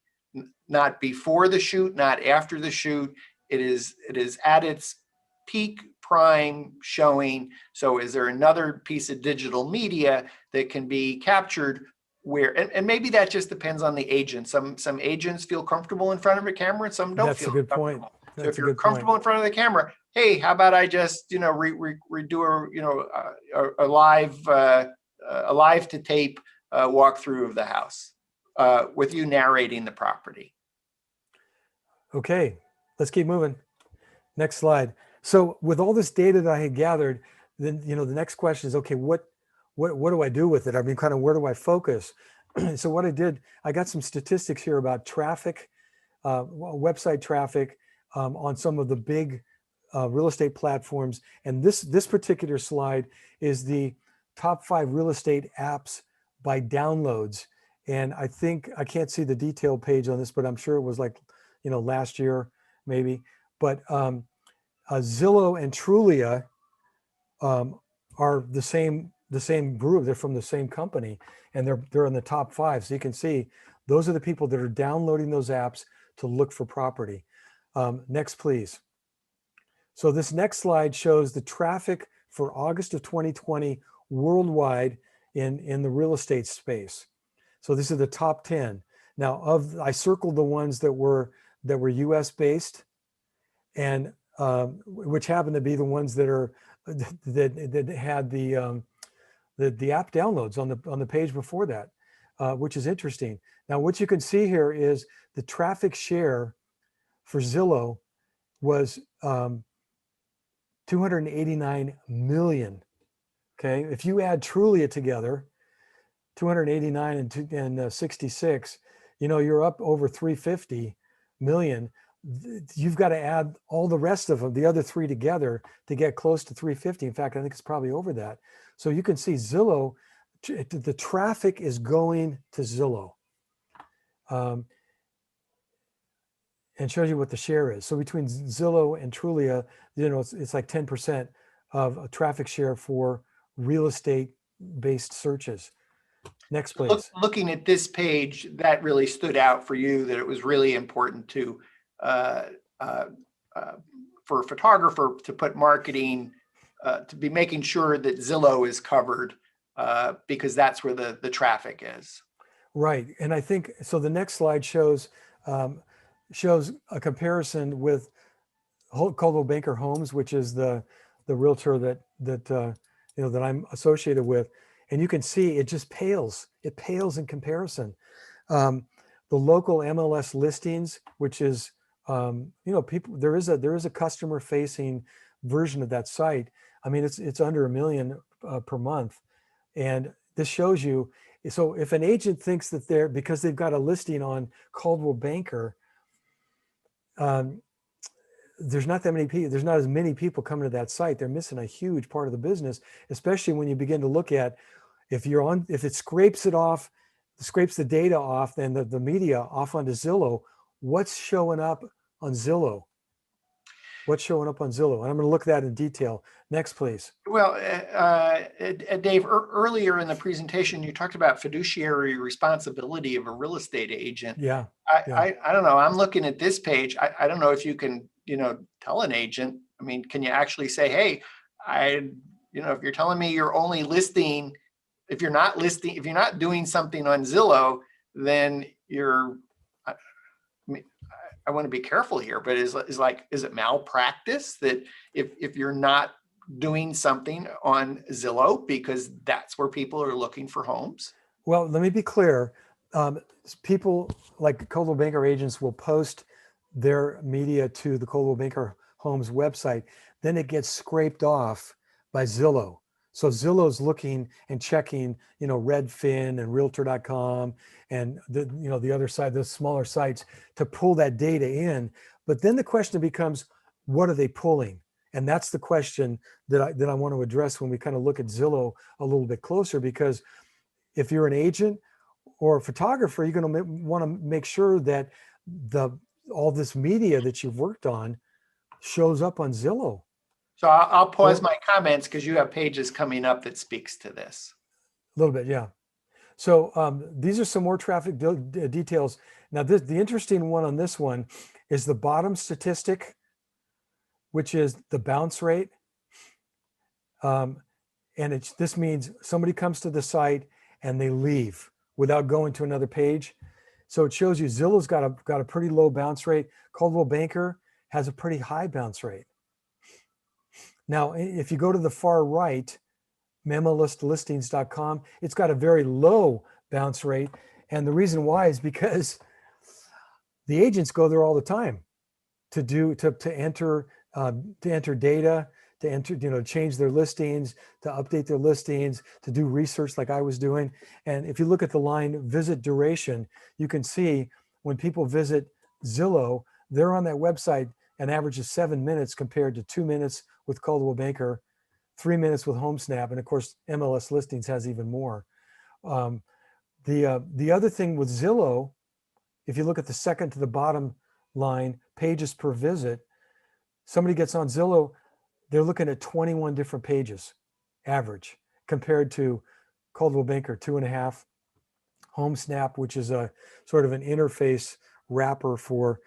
Not before the shoot, not after the shoot. It is at its peak prime showing. So is there another piece of digital media that can be captured where, and maybe that just depends on the agent. Some agents feel comfortable in front of a camera and some don't
that's a
feel
good point.
comfortable. So
That's
if
a
you're
good point.
comfortable in front of the camera, hey, how about I just, redo a live to tape walkthrough of the house with you narrating the property.
Okay, let's keep moving. Next slide. So with all this data that I had gathered, then the next question is, okay, what do I do with it? I mean, kind of where do I focus? So what I did, I got some statistics here about traffic, website traffic on some of the big real estate platforms. And this particular slide is the top 5 real estate apps by downloads. And I think, I can't see the detailed page on this, but I'm sure it was like, last year maybe. But Zillow and Trulia are the same group. They're from the same company, and they're in the top 5. So you can see those are the people that are downloading those apps to look for property. Next, please. So this next slide shows the traffic for August of 2020 worldwide in the real estate space. So these are the top 10. Now, I circled the ones that were US based, and which happen to be the ones that had the app downloads on the page before that, which is interesting. Now, what you can see here is the traffic share for Zillow was 289 million. Okay, if you add Trulia together, 289 and 66, you're up over 350 million. You've got to add all the rest of them, the other 3 together, to get close to 350. In fact, I think it's probably over that. So you can see Zillow, the traffic is going to Zillow, and shows you what the share is. So between Zillow and Trulia, it's like 10% of a traffic share for real estate based searches. Next, please.
Looking at this page, that really stood out for you, that it was really important for a photographer to put marketing, to be making sure that Zillow is covered, because that's where the traffic is. Right.
And I think, so the next slide shows a comparison with Coldwell Banker Homes, which is the realtor that I'm associated with. And you can see it just pales. It pales in comparison. The local MLS listings, which is, people, there is a customer facing version of that site. I mean, it's under 1 million per month. And this shows you, so if an agent thinks that because they've got a listing on Coldwell Banker, there's not that many people, there's not as many people coming to that site. They're missing a huge part of the business, especially when you begin to look at, if it scrapes the data off, then the media off onto Zillow, what's showing up on Zillow? What's showing up on Zillow? And I'm going to look at that in detail. Next, please.
Well, Dave, earlier in the presentation, you talked about fiduciary responsibility of a real estate agent.
Yeah.
I don't know. I'm looking at this page. I don't know if you can, tell an agent. I mean, can you actually say, hey, if you're telling me you're only listing, if you're not doing something on Zillow, then I want to be careful here, but is it malpractice that if you're not doing something on Zillow because that's where people are looking for homes?
Well, let me be clear. People like Coldwell Banker agents will post their media to the Coldwell Banker Homes website. Then it gets scraped off by Zillow. So Zillow's looking and checking, Redfin and Realtor.com and the other side, the smaller sites, to pull that data in. But then the question becomes, what are they pulling? And that's the question that I want to address when we kind of look at Zillow a little bit closer, because if you're an agent or a photographer, you're going to want to make sure that all this media that you've worked on shows up on Zillow.
So I'll pause
Or-
my comments because you have pages coming up that speaks to this.
A little bit, yeah. So these are some more traffic details. Now, the interesting one on this one is the bottom statistic, which is the bounce rate. And this means somebody comes to the site and they leave without going to another page. So it shows you Zillow's got a pretty low bounce rate. Coldwell Banker has a pretty high bounce rate. Now, if you go to the far right, MemListListings.com, it's got a very low bounce rate. And the reason why is because the agents go there all the time to enter data, to enter, change their listings, to update their listings, to do research like I was doing. And if you look at the line visit duration, you can see when people visit Zillow, they're on that website an average of 7 minutes compared to 2 minutes with Coldwell Banker, 3 minutes with HomeSnap, and of course, MLS Listings has even more. The other thing with Zillow, if you look at the second to the bottom line, pages per visit, somebody gets on Zillow, they're looking at 21 different pages average compared to Coldwell Banker 2.5, HomeSnap, which is a sort of an interface wrapper for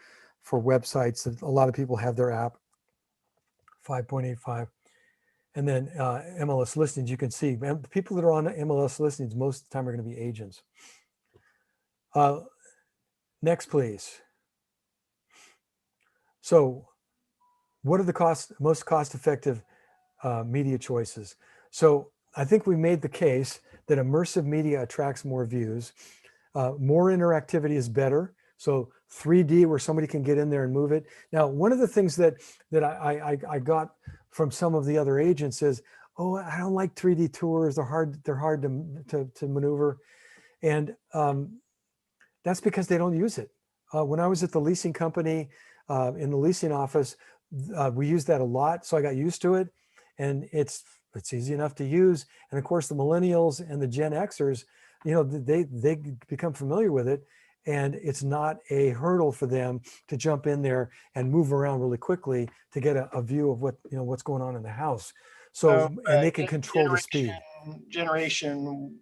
websites that a lot of people have their app, 5.85. And then MLS Listings, you can see people that are on MLS Listings most of the time are going to be agents. Next, please. So what are the most cost-effective media choices? So I think we made the case that immersive media attracts more views. More interactivity is better. So 3D, where somebody can get in there and move it. Now, one of the things that I got from some of the other agents is, oh, I don't like 3D tours. They're hard to maneuver, and that's because they don't use it. When I was at the leasing company in the leasing office, we used that a lot, so I got used to it, and it's easy enough to use. And of course, the millennials and the Gen Xers, they become familiar with it, and it's not a hurdle for them to jump in there and move around really quickly to get a view of what's going on in the house. So, and they can control the speed.
Generation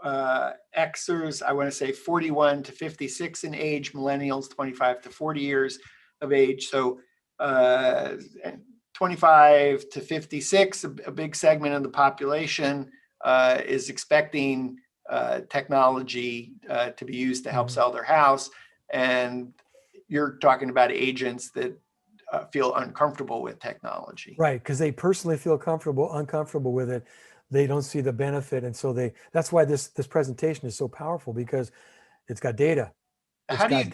Xers, I want to say 41 to 56 in age, millennials 25 to 40 years of age. So 25 to 56, a big segment of the population is expecting technology to be used to help sell their house. And you're talking about agents that feel uncomfortable with technology.
Right, because they personally feel uncomfortable with it. They don't see the benefit. And so that's why this presentation is so powerful, because it's got data.
How do you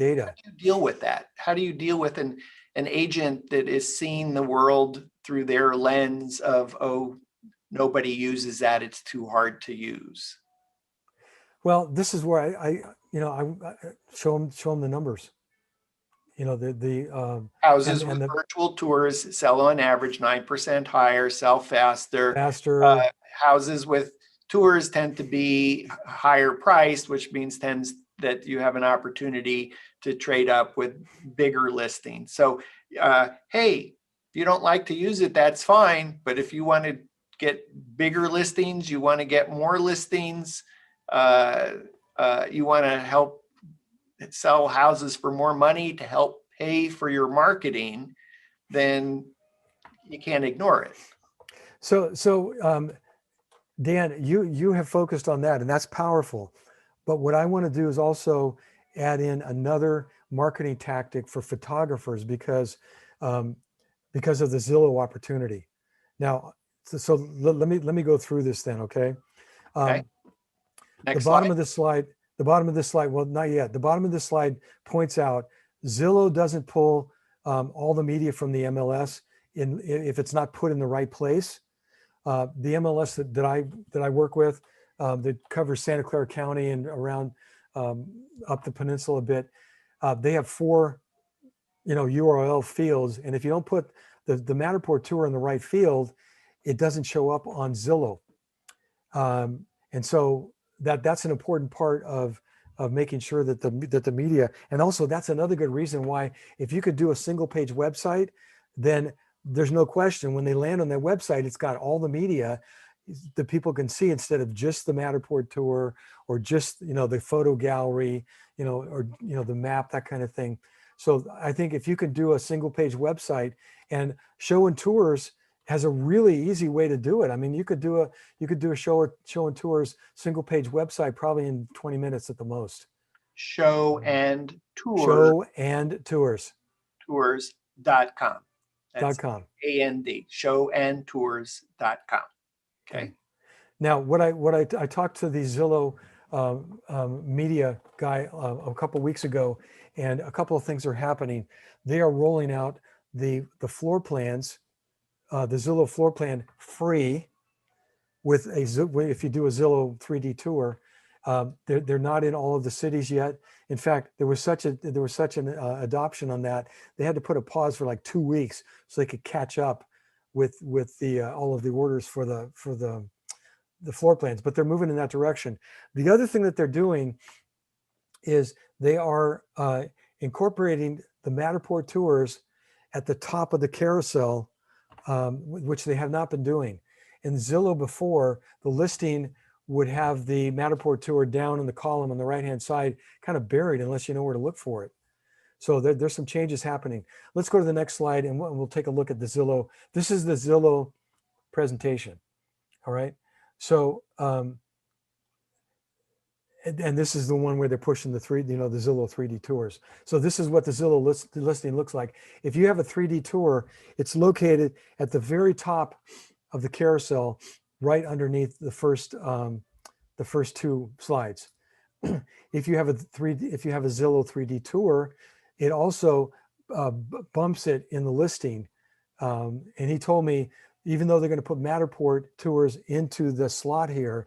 deal with that? How do you deal with an agent that is seeing the world through their lens of, oh, nobody uses that, it's too hard to use?
Well, this is where I show them the numbers. The
houses with virtual tours sell on average 9% higher, sell faster. Houses with tours tend to be higher priced, which means that you have an opportunity to trade up with bigger listings. So, hey, if you don't like to use it, that's fine. But if you want to get bigger listings, you want to get more listings, you want to help sell houses for more money to help pay for your marketing, then you can't ignore it.
So Dan, you have focused on that, and that's powerful. But what I want to do is also add in another marketing tactic for photographers because of the Zillow opportunity. Now, so let me go through this then, okay?
Okay. Next
the bottom of this slide. Well, not yet. The bottom of this slide points out Zillow doesn't pull all the media from the MLS if it's not put in the right place. The MLS that I work with that covers Santa Clara County and around up the peninsula a bit, they have 4 URL fields. And if you don't put the Matterport tour in the right field, it doesn't show up on Zillow. And so that's an important part of making sure that the media, and also that's another good reason why, if you could do a single page website, then there's no question when they land on that website, it's got all the media that people can see, instead of just the Matterport tour or just, the photo gallery, or, the map, that kind of thing. So I think if you can do a single page website, and Show and Tours has a really easy way to do it. I mean, you could do a Show and Tours single page website probably in 20 minutes at the most.
Show and Tours.
Show and Tours.
Tours.com. That's
.com.
AND. Showandtours.com. Okay.
Now, what I talked to the Zillow media guy a couple weeks ago, and a couple of things are happening. They are rolling out the floor plans, the Zillow floor plan, free with if you do a Zillow 3D tour. They're not in all of the cities yet. In fact, there was such an adoption on that, they had to put a pause for like 2 weeks so they could catch up with the all of the orders for the floor plans. But they're moving in that direction. The other thing that they're doing is they are incorporating the Matterport tours at the top of the carousel, which they have not been doing. In Zillow before, the listing would have the Matterport tour down in the column on the right-hand side, kind of buried unless you know where to look for it. So there's some changes happening. Let's go to the next slide, and we'll take a look at the Zillow. This is the Zillow presentation. All right. So, and this is the one where they're pushing the Zillow 3D tours. So this is what the Zillow listing looks like. If you have a 3D tour, it's located at the very top of the carousel, right underneath the first two slides. If you have a Zillow 3D tour, it also bumps it in the listing. And he told me, even though they're going to put Matterport tours into the slot here,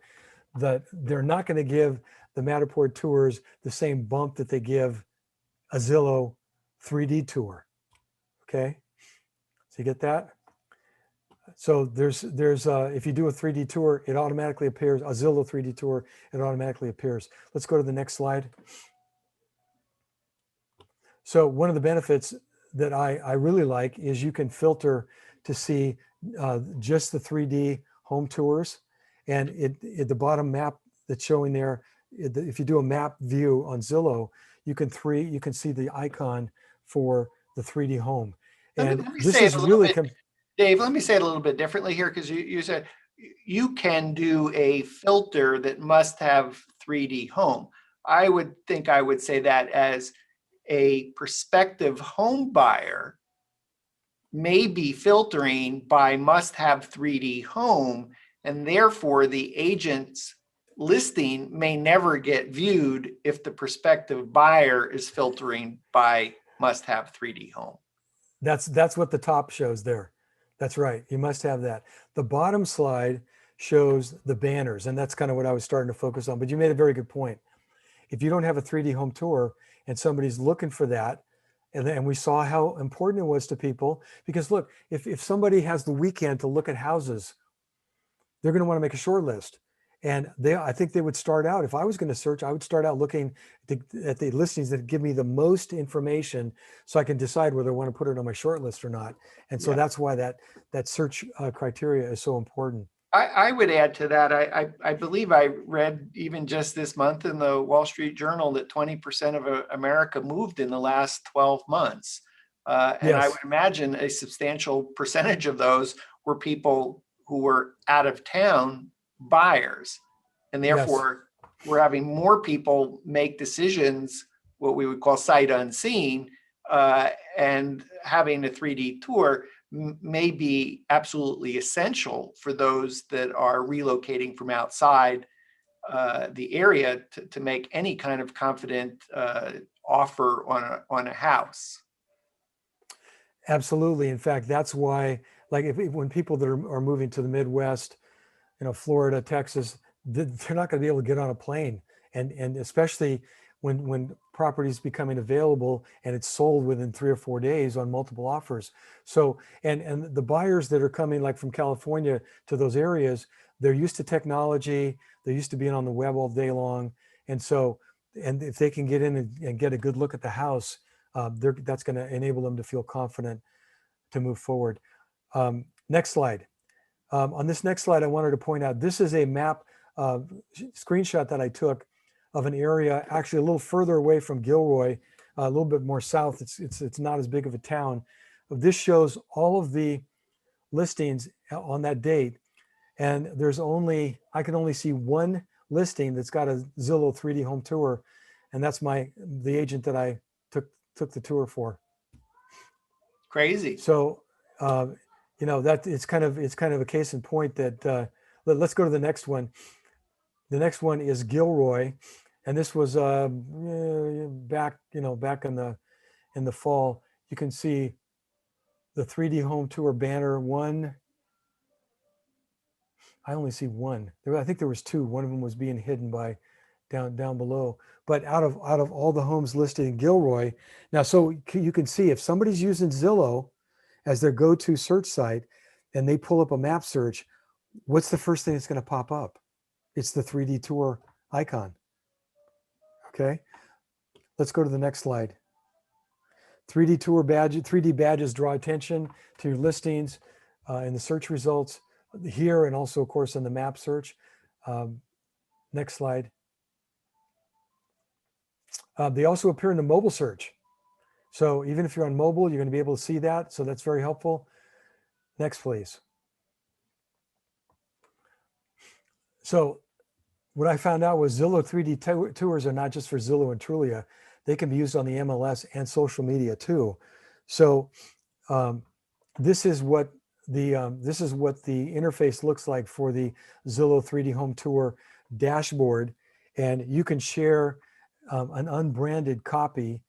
that they're not going to give the Matterport tours the same bump that they give a Zillow 3D tour. Okay, so you get that? So there's if you do a 3D tour, it automatically appears, a Zillow 3D tour, it automatically appears. Let's go to the next slide. So one of the benefits that I really like is you can filter to see just the 3D home tours, and the bottom map that's showing there, if you do a map view on Zillow, you can see the icon for the 3D home. And
let me
this
say
is
it a little
really
bit, Dave, let me say it a little bit differently here, because you said you can do a filter that must have 3D home. I would say that as a prospective home buyer may be filtering by must have 3D home, and therefore the agent's listing may never get viewed if the prospective buyer is filtering by must have 3D home.
That's what the top shows there. That's right. You must have that. The bottom slide shows the banners, and that's kind of what I was starting to focus on. But you made a very good point. If you don't have a 3D home tour and somebody's looking for that, and we saw how important it was to people, because look, if somebody has the weekend to look at houses, they're going to want to make a short list. And I think they would start out, if I was going to search, I would start out looking at the listings that give me the most information, so I can decide whether I want to put it on my short list or not. And so that's why that search criteria is so important.
I would add to that. I believe I read even just this month in the Wall Street Journal that 20% of America moved in the last 12 months. And I would imagine a substantial percentage of those were people who were out of town buyers. And therefore, we're having more people make decisions, what we would call sight unseen, and having a 3D tour may be absolutely essential for those that are relocating from outside the area to make any kind of confident offer on a house.
Absolutely. In fact, that's why, like, when people that are moving to the Midwest, Florida, Texas, they're not going to be able to get on a plane, and especially when properties becoming available and it's sold within 3 or 4 days on multiple offers. So, and the buyers that are coming like from California to those areas, they're used to technology, they're used to being on the web all day long. And so, and if they can get in and get a good look at the house, that's going to enable them to feel confident to move forward. Next slide. On this next slide, I wanted to point out, this is a map screenshot that I took of an area actually a little further away from Gilroy, a little bit more south. It's not as big of a town. This shows all of the listings on that date. And I can only see one listing that's got a Zillow 3D home tour. And that's the agent that I took the tour for.
Crazy.
So, that it's kind of a case in point that let's go to the next one. The next one is Gilroy, and this was back in the fall. You can see the 3D home tour banner. One, I only see one. I think there was two. One of them was being hidden by down below. But out of all the homes listed in Gilroy, now so you can see if somebody's using Zillow as their go-to search site and they pull up a map search, what's the first thing that's going to pop up? It's the 3D tour icon. Okay, let's go to the next slide. 3D tour badge, 3D badges draw attention to your listings in the search results here, and also of course in the map search. Next slide. They also appear in the mobile search. So even if you're on mobile, you're going to be able to see that. So that's very helpful. Next, please. So what I found out was Zillow 3D tours are not just for Zillow and Trulia. They can be used on the MLS and social media too. So this is what the interface looks like for the Zillow 3D home tour dashboard, and you can share an unbranded copy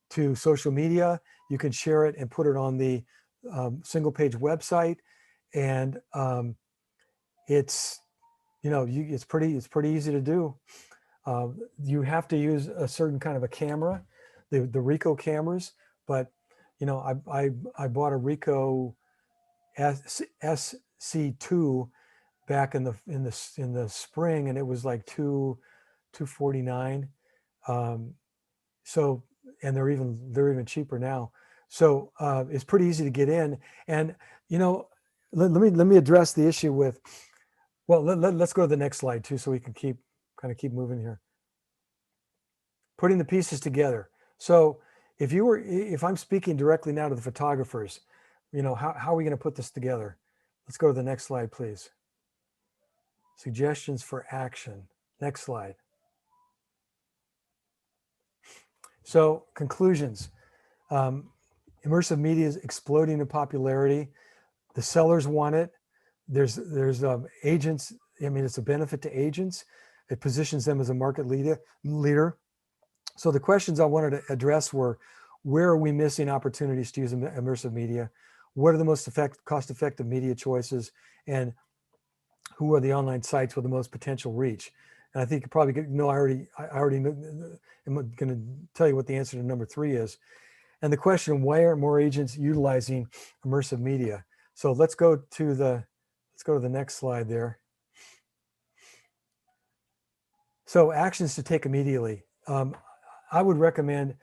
to social media. You can share it and put it on the single page website, and it's pretty easy to do. You have to use a certain kind of a camera, the Ricoh cameras, but I bought a Ricoh SC2 back in the spring, and it was like $249. So, and they're even cheaper now. So it's pretty easy to get in. And let me address the issue with. Well, let's go to the next slide too, so we can keep moving here. Putting the pieces together. So if I'm speaking directly now to the photographers, how are we going to put this together? Let's go to the next slide, please. Suggestions for action. Next slide. So conclusions. Immersive media is exploding in popularity. The sellers want it. There's agents. I mean, it's a benefit to agents. It positions them as a market leader. So the questions I wanted to address were, where are we missing opportunities to use immersive media? What are the most cost-effective media choices? And who are the online sites with the most potential reach? And I think you probably know, I already know, I'm going to tell you what the answer to number 3 is. And the question, why aren't more agents utilizing immersive media? So let's go to the next slide there. So actions to take immediately. I would recommend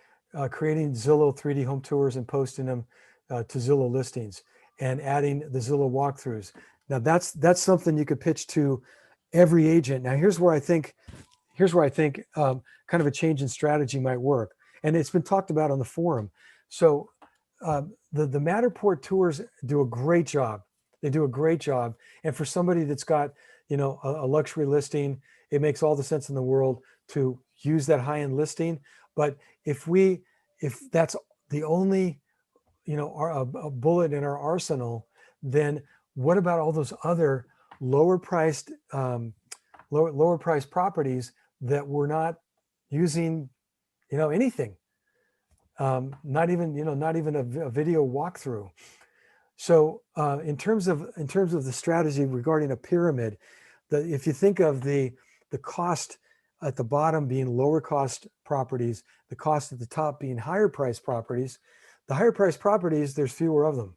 creating Zillow 3D home tours and posting them to Zillow listings, and adding the Zillow walkthroughs. Now that's something you could pitch to every agent. Now here's where I think kind of a change in strategy might work, and it's been talked about on the forum. So the Matterport tours do a great job. They do a great job, and for somebody that's got a luxury listing, it makes all the sense in the world to use that high-end listing. But if that's the only a bullet in our arsenal, then what about all those other lower priced properties that we're not using anything, not even a video walkthrough? So in terms of the strategy regarding a pyramid, if you think of the cost at the bottom being lower cost properties, the cost at the top being higher price properties. The higher price properties, there's fewer of them.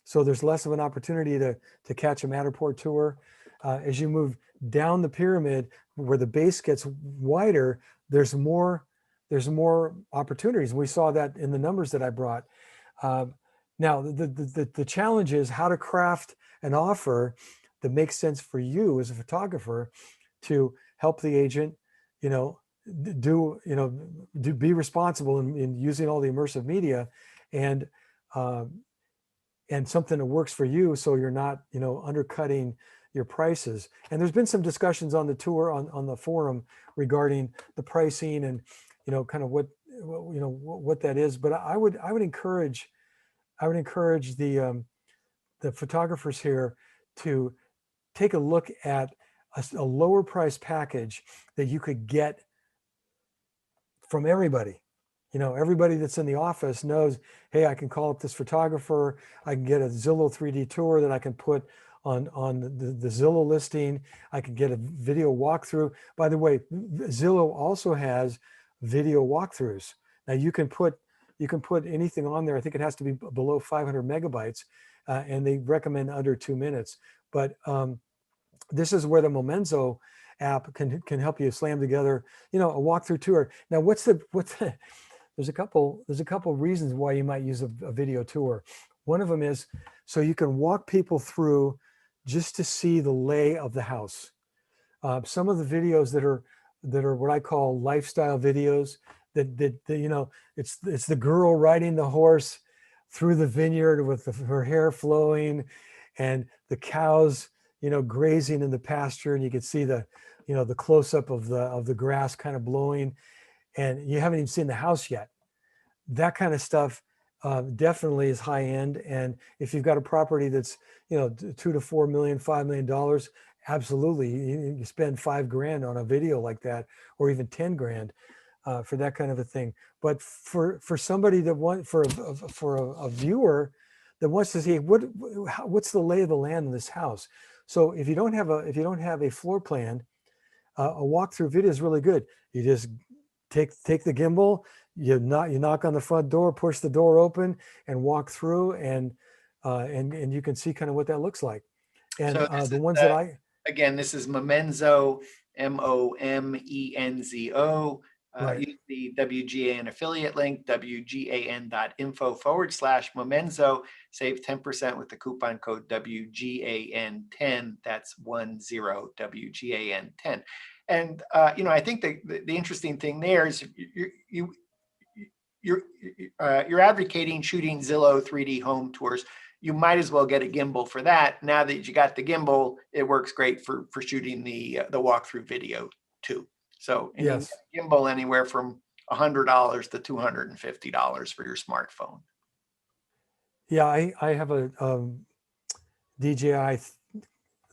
So there's less of an opportunity to catch a Matterport tour. As you move down the pyramid where the base gets wider, there's more opportunities. We saw that in the numbers that I brought. Now, the challenge is how to craft an offer that makes sense for you as a photographer to help the agent, be responsible in using all the immersive media, and something that works for you, so you're not, undercutting your prices. And there's been some discussions on the tour, on the forum, regarding the pricing and, kind of what that is. But I would encourage the photographers here to take a look at a lower price package that you could get from everybody. Everybody that's in the office knows, hey, I can call up this photographer. I can get a Zillow 3D tour that I can put on the Zillow listing. I can get a video walkthrough. By the way, Zillow also has video walkthroughs. Now you can put anything on there. I think it has to be below 500 megabytes, and they recommend under 2 minutes. But this is where the Momenzo app can help you slam together, a walkthrough tour. Now, there's a couple reasons why you might use a video tour. One of them is so you can walk people through just to see the lay of the house. Some of the videos that are what I call lifestyle videos, that it's the girl riding the horse through the vineyard with her hair flowing, and the cows, grazing in the pasture, and you can see the close up of the grass kind of blowing, and you haven't even seen the house yet. That kind of stuff definitely is high end. And if you've got a property that's, $2 to $4 million, $5 million, absolutely. You spend $5,000 on a video like that, or even 10 grand for that kind of a thing. But for somebody for a viewer that wants to see what's the lay of the land in this house. So if you don't have a floor plan, a walkthrough video is really good. You just take the gimbal, you knock on the front door, push the door open, and walk through, and you can see kind of what that looks like. And
So
the ones that
again, this is Momenzo, Momenzo.
Right.
Use the WGAN affiliate link, wgan.info/Momenzo. Save 10% with the coupon code WGAN10. That's 10 WGAN10. And I think the interesting thing there is you're advocating shooting Zillow 3D home tours. You might as well get a gimbal for that. Now that you got the gimbal, it works great for shooting the walkthrough video too. So
yes,
you can get a gimbal anywhere from $100 to $250 for your smartphone.
yeah, I have a DJI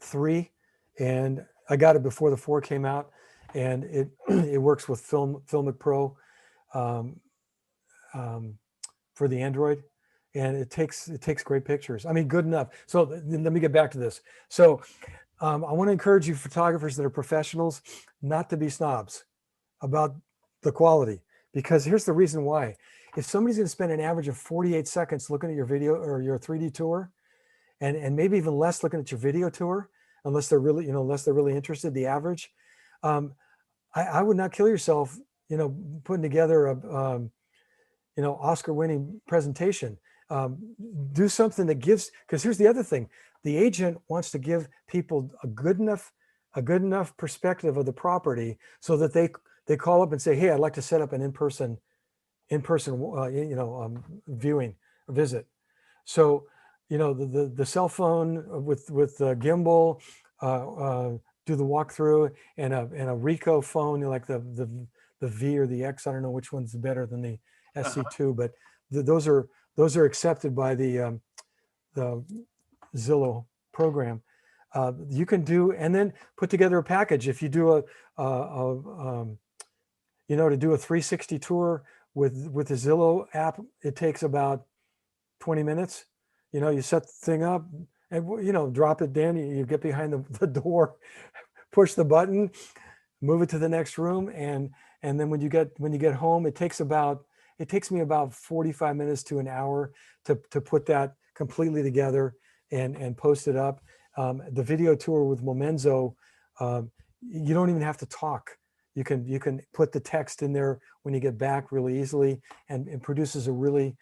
3, and I got it before the 4 came out, and it works with Filmic Pro for the Android, and it takes great pictures. I mean, good enough. So let me get back to this. So I want to encourage you photographers that are professionals not to be snobs about the quality, because here's the reason why. If somebody's going to spend an average of 48 seconds looking at your video or your 3D tour, and maybe even less looking at your video tour, unless they're really interested, the average, I would not kill yourself, putting together a, Oscar-winning presentation. Do something that gives, because here's the other thing: the agent wants to give people a good enough perspective of the property, so that they call up and say, hey, I'd like to set up an in-person viewing or visit. So the cell phone with gimbal, do the walkthrough, and a Ricoh phone, like the V or the X. I don't know which one's better than the SC2, but those are accepted by the Zillow program. You can do, and then put together a package. If you do to do a 360 tour with the Zillow app, it takes about 20 minutes. You set the thing up and drop it down. You get behind the door, push the button, move it to the next room, and then when you get home, it takes me about 45 minutes to an hour to put that completely together and post it up. The video tour with Momenzo, you don't even have to talk. You can put the text in there when you get back really easily, and it produces a really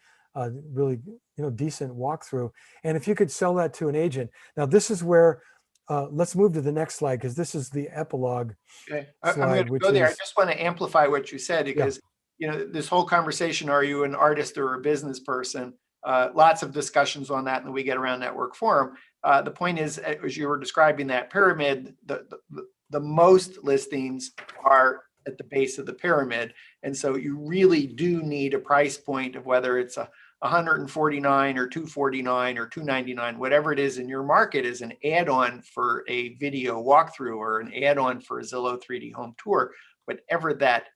decent walkthrough. And if you could sell that to an agent, now this is where let's move to the next slide, because this is the epilogue
Okay, I'm
slide,
going to
which
go there. I
is,
just want to amplify what you said,
yeah.
because this whole conversation, are you an artist or a business person? Lots of discussions on that in the We Get Around Network forum. The point is, as you were describing that pyramid, the most listings are at the base of the pyramid, and so you really do need a price point of whether it's a 149 or 249 or 299, whatever it is in your market, is an add-on for a video walkthrough or an add-on for a Zillow 3D home tour, whatever that.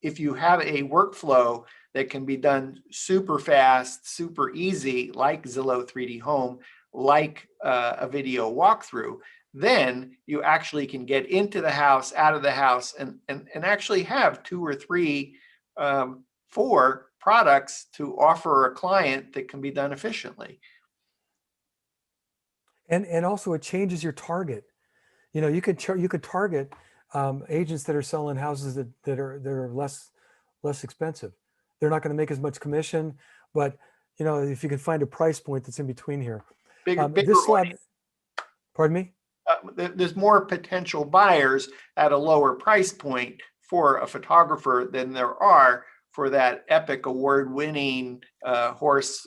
If you have a workflow that can be done super fast, super easy, like Zillow 3D home, like a video walkthrough, then you actually can get into the house, out of the house, and actually have 2 or 3, 4 products to offer a client that can be done efficiently.
And also it changes your target. You could target agents that are selling houses that are less expensive. They're not going to make as much commission, but if you can find a price point that's in between here.
Bigger
This slide,
audience.
pardon me?
There's more potential buyers at a lower price point for a photographer than there are for that epic award-winning horse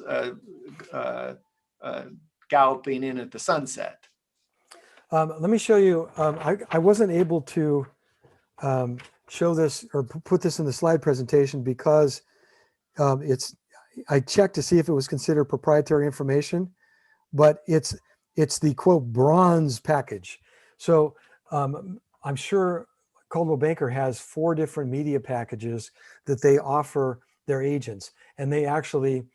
galloping in at the sunset.
Let me show you. I wasn't able to show this or put this in the slide presentation because I checked to see if it was considered proprietary information, but it's the quote bronze package. So I'm sure Coldwell Banker has 4 different media packages that they offer their agents, and they actually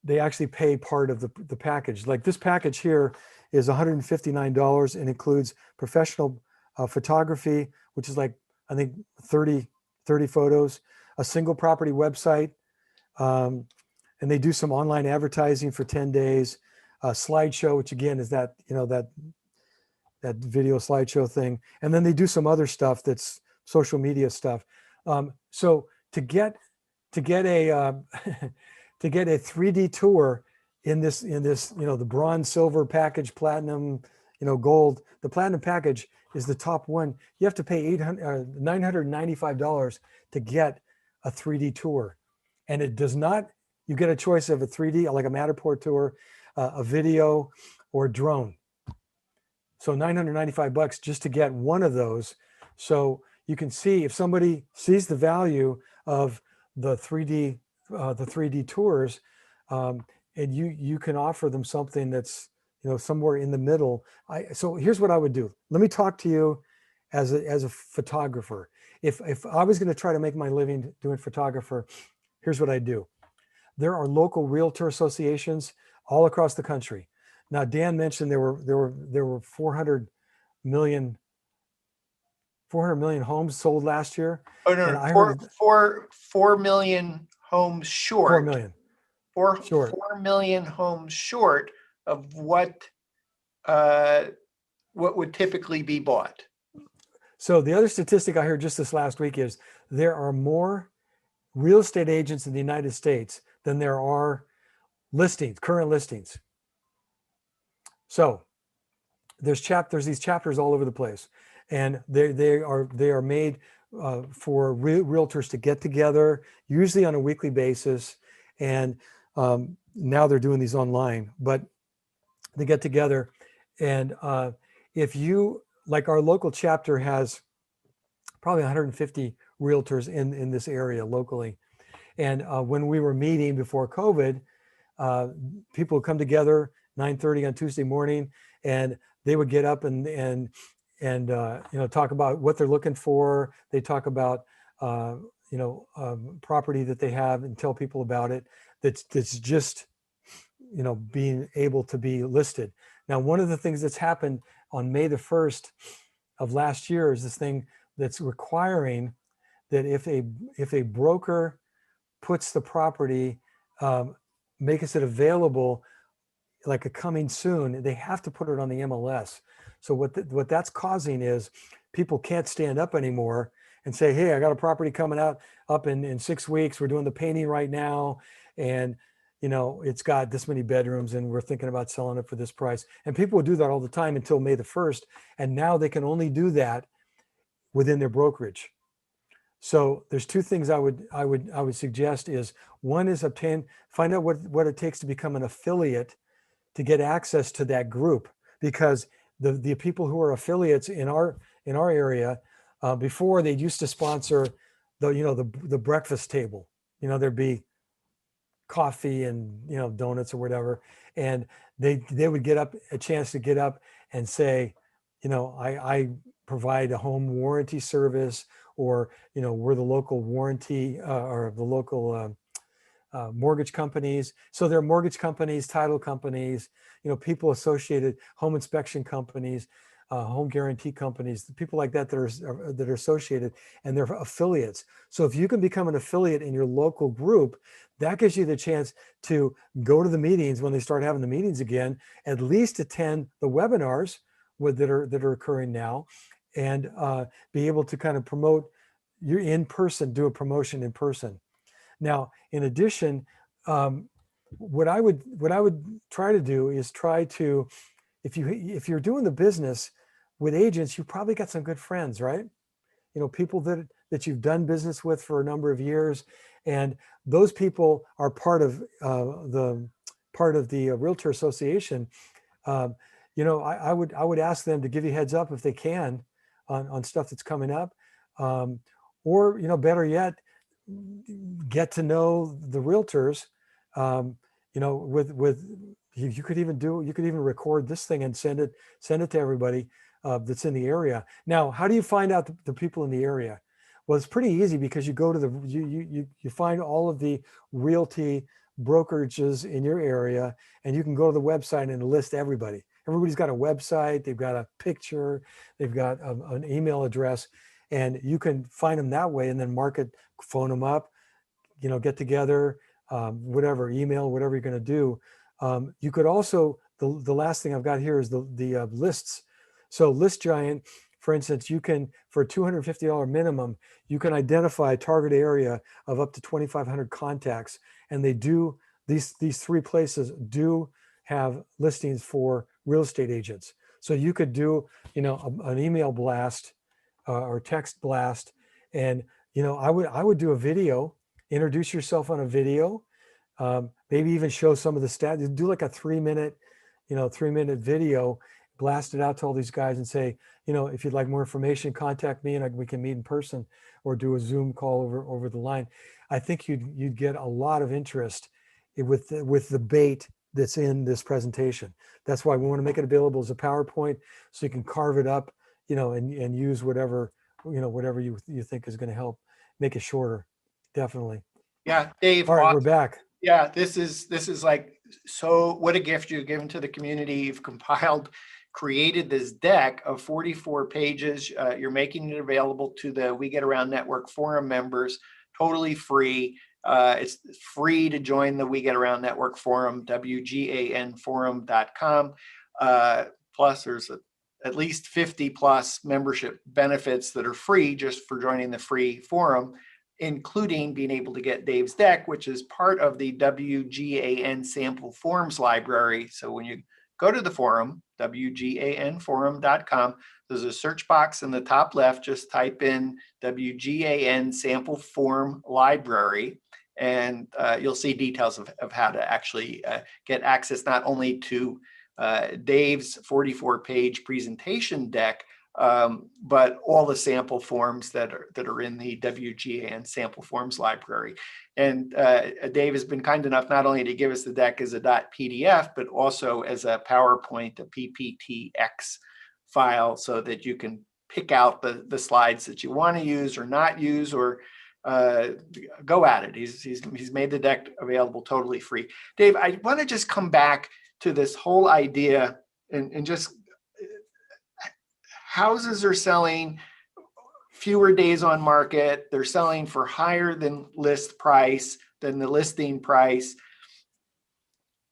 pay part of the package. Like this package here is $159 and includes professional photography, which is like, I think 30 photos, a single property website, and they do some online advertising for 10 days, a slideshow, which again is that video slideshow thing. And then they do some other stuff that's social media stuff. So to get a to get a 3D tour in this the bronze, silver package, platinum, gold, the platinum package is the top one. You have to pay $995 to get a 3D tour, and it does not. You get a choice of a 3D, like a Matterport tour, a video, or a drone. So $995 just to get one of those. So you can see, if somebody sees the value of the 3D tours, and you can offer them something that's somewhere in the middle. So here's what I would do. Let me talk to you as a photographer. If I was going to try to make my living doing photographer, here's what I do. There are local realtor associations all across the country. Now, Dan mentioned there were 400 million homes sold last year.
Oh no,
and I
four,
heard
4 million homes short.
4 million.
4
Short.
4 million homes short of what would typically be bought.
So the other statistic I heard just this last week is there are more real estate agents in the United States than there are current listings. So there's these chapters all over the place, and they are made for realtors to get together, usually on a weekly basis. And now they're doing these online, but they get together. And if you, like our local chapter has probably 150 realtors in this area locally. And when we were meeting before COVID, people would come together 9:30 on Tuesday morning, and they would get up and talk about what they're looking for. They talk about property that they have and tell people about it. That's just being able to be listed. Now, one of the things that's happened on May the 1st, of last year is this thing that's requiring that if a broker puts the property, makes it available like a coming soon, they have to put it on the MLS. So what that's causing is people can't stand up anymore and say, hey, I got a property coming up in 6 weeks. We're doing the painting right now. And it's got this many bedrooms and we're thinking about selling it for this price. And people would do that all the time until May the 1st. And now they can only do that within their brokerage. So there's two things I would suggest is, one is find out what it takes to become an affiliate to get access to that group, because the people who are affiliates in our area, before, they used to sponsor the breakfast table. There'd be coffee and donuts or whatever, and they would get up, a chance to get up and say, I provide a home warranty service, or we're the local warranty or the local mortgage companies. So there are mortgage companies, title companies, people associated, home inspection companies, home guarantee companies, people like that that are associated, and they're affiliates. So if you can become an affiliate in your local group, that gives you the chance to go to the meetings when they start having the meetings again, at least attend the webinars that are occurring now, and be able to kind of promote your in person, do a promotion in person. Now, in addition, what I would try to do is try to, if you're doing the business with agents, you probably got some good friends, right? People that you've done business with for a number of years, and those people are part of the Realtor Association. I would ask them to give you heads up if they can on stuff that's coming up, or better yet, get to know the realtors. You could even record this thing and send it to everybody that's in the area. Now, how do you find out the people in the area? Well, it's pretty easy, because you go to you find all of the realty brokerages in your area, and you can go to the website and list everybody. Everybody's got a website, they've got a picture, they've got an email address, and you can find them that way, and then market, phone them up, get together, whatever, email, whatever you're going to do. You could also, the last thing I've got here is the lists. So List Giant, for instance, you can, for a $250 minimum, you can identify a target area of up to 2,500 contacts. And they do, these three places do have listings for real estate agents. So you could do, an email blast or text blast. And, I would do a video, introduce yourself on a video, maybe even show some of the stats, do like a 3-minute video, blast it out to all these guys and say, if you'd like more information, contact me and we can meet in person or do a Zoom call over the line. I think you'd get a lot of interest with the bait that's in this presentation. That's why we want to make it available as a PowerPoint, so you can carve it up, and use whatever you think is going to help make it shorter. Definitely.
Yeah, Dave.
All right,
awesome.
we're back.
Yeah, this is like, so what a gift you've given to the community. You've created this deck of 44 pages. You're making it available to the We Get Around Network forum members, totally free. It's free to join the We Get Around Network forum, WGANforum.com. Plus, there's at least 50 plus membership benefits that are free just for joining the free forum, including being able to get Dave's deck, which is part of the WGAN sample forms library. So when you go to the forum, WGANforum.com, there's a search box in the top left. Just type in WGAN sample form library, and you'll see details of how to actually get access not only to Dave's 44-page presentation deck, but all the sample forms that are in the WGAN sample forms library. And Dave has been kind enough not only to give us the deck as a .pdf, but also as a PowerPoint, a PPTX file, so that you can pick out the slides that you want to use or not use, or go at it. He's made the deck available totally free. Dave, I want to just come back to this whole idea and just houses are selling fewer days on market. They're selling for higher than list price, than the listing price.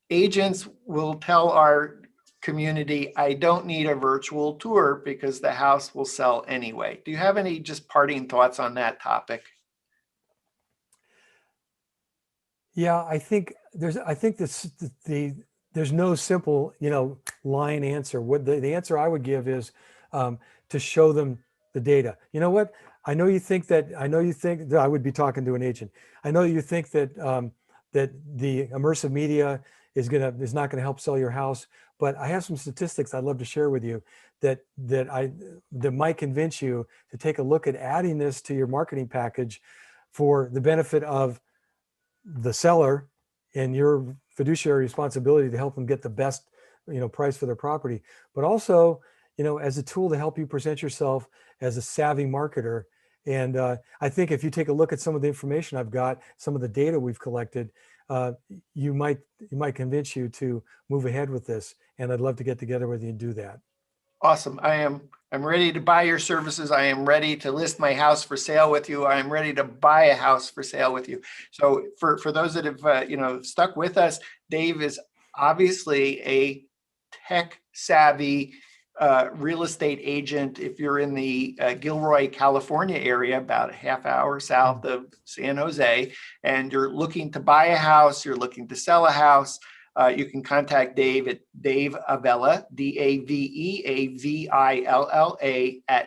Agents will tell our community, I don't need a virtual tour because the house will sell anyway. Do you have any just parting thoughts on that topic?
Yeah, I think there's no simple, line answer. What the answer I would give is to show them the data. You know what? I know you think that I would be talking to an agent. I know you think that that the immersive media is not gonna help sell your house, but I have some statistics I'd love to share with you that might convince you to take a look at adding this to your marketing package for the benefit of the seller and your fiduciary responsibility to help them get the best price for their property, but also as a tool to help you present yourself as a savvy marketer. And I think if you take a look at some of the information I've got, some of the data we've collected, you might convince you to move ahead with this. And I'd love to get together with you and do that.
Awesome. I'm ready to buy your services. I am ready to list my house for sale with you. I am ready to buy a house for sale with you. So for those that have stuck with us, Dave is obviously a tech savvy real estate agent. If you're in the Gilroy, California area, about a half hour south of San Jose, and you're looking to buy a house, you're looking to sell a house, you can contact Dave at Dave Avella, DAVEAVILLA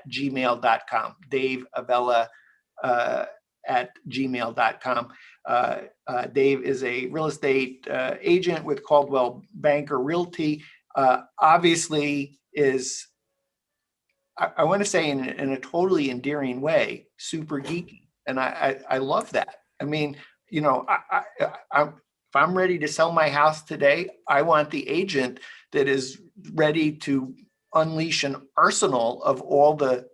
@gmail.com. Dave Avella at gmail.com. Dave is a real estate agent with Coldwell Banker Realty. Obviously is, I want to say in a totally endearing way, super geeky. And I love that. I mean, if I'm ready to sell my house today, I want the agent that is ready to unleash an arsenal of all the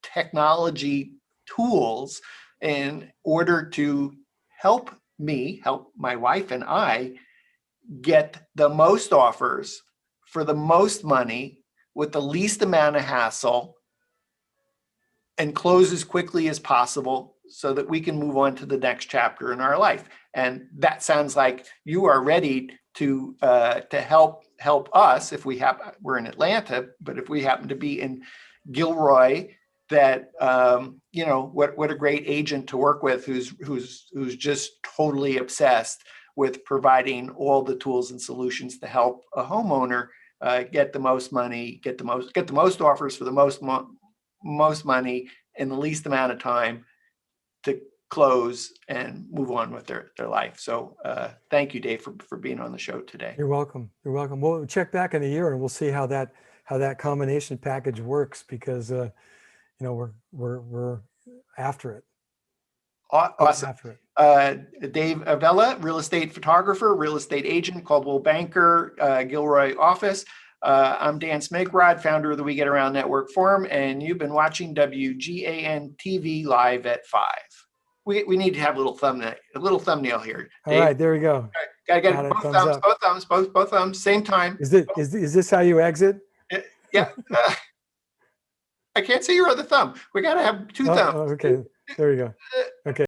technology tools in order to help my wife and I get the most offers for the most money with the least amount of hassle and close as quickly as possible so that we can move on to the next chapter in our life. And that sounds like you are ready to help us if we're in Atlanta, but if we happen to be in Gilroy, that what a great agent to work with who's just totally obsessed with providing all the tools and solutions to help a homeowner get the most money, get the most offers for the most money in the least amount of time to close and move on with their life. So thank you, Dave, for being on the show today.
You're welcome. You're welcome. We'll check back in a year and we'll see how that combination package works, because we're after it.
Awesome.
After it.
Dave Avella, real estate photographer, real estate agent, Coldwell Banker, Gilroy office. I'm Dan Smigrod, founder of the We Get Around Network Forum, and you've been watching WGAN TV live at 5. We need to have a little thumbnail here.
All right, there we go.
Gotta get both thumbs, same time.
Is this how you exit?
Yeah. I can't see your other thumb. We gotta have two thumbs.
Oh, okay, there you go. Okay.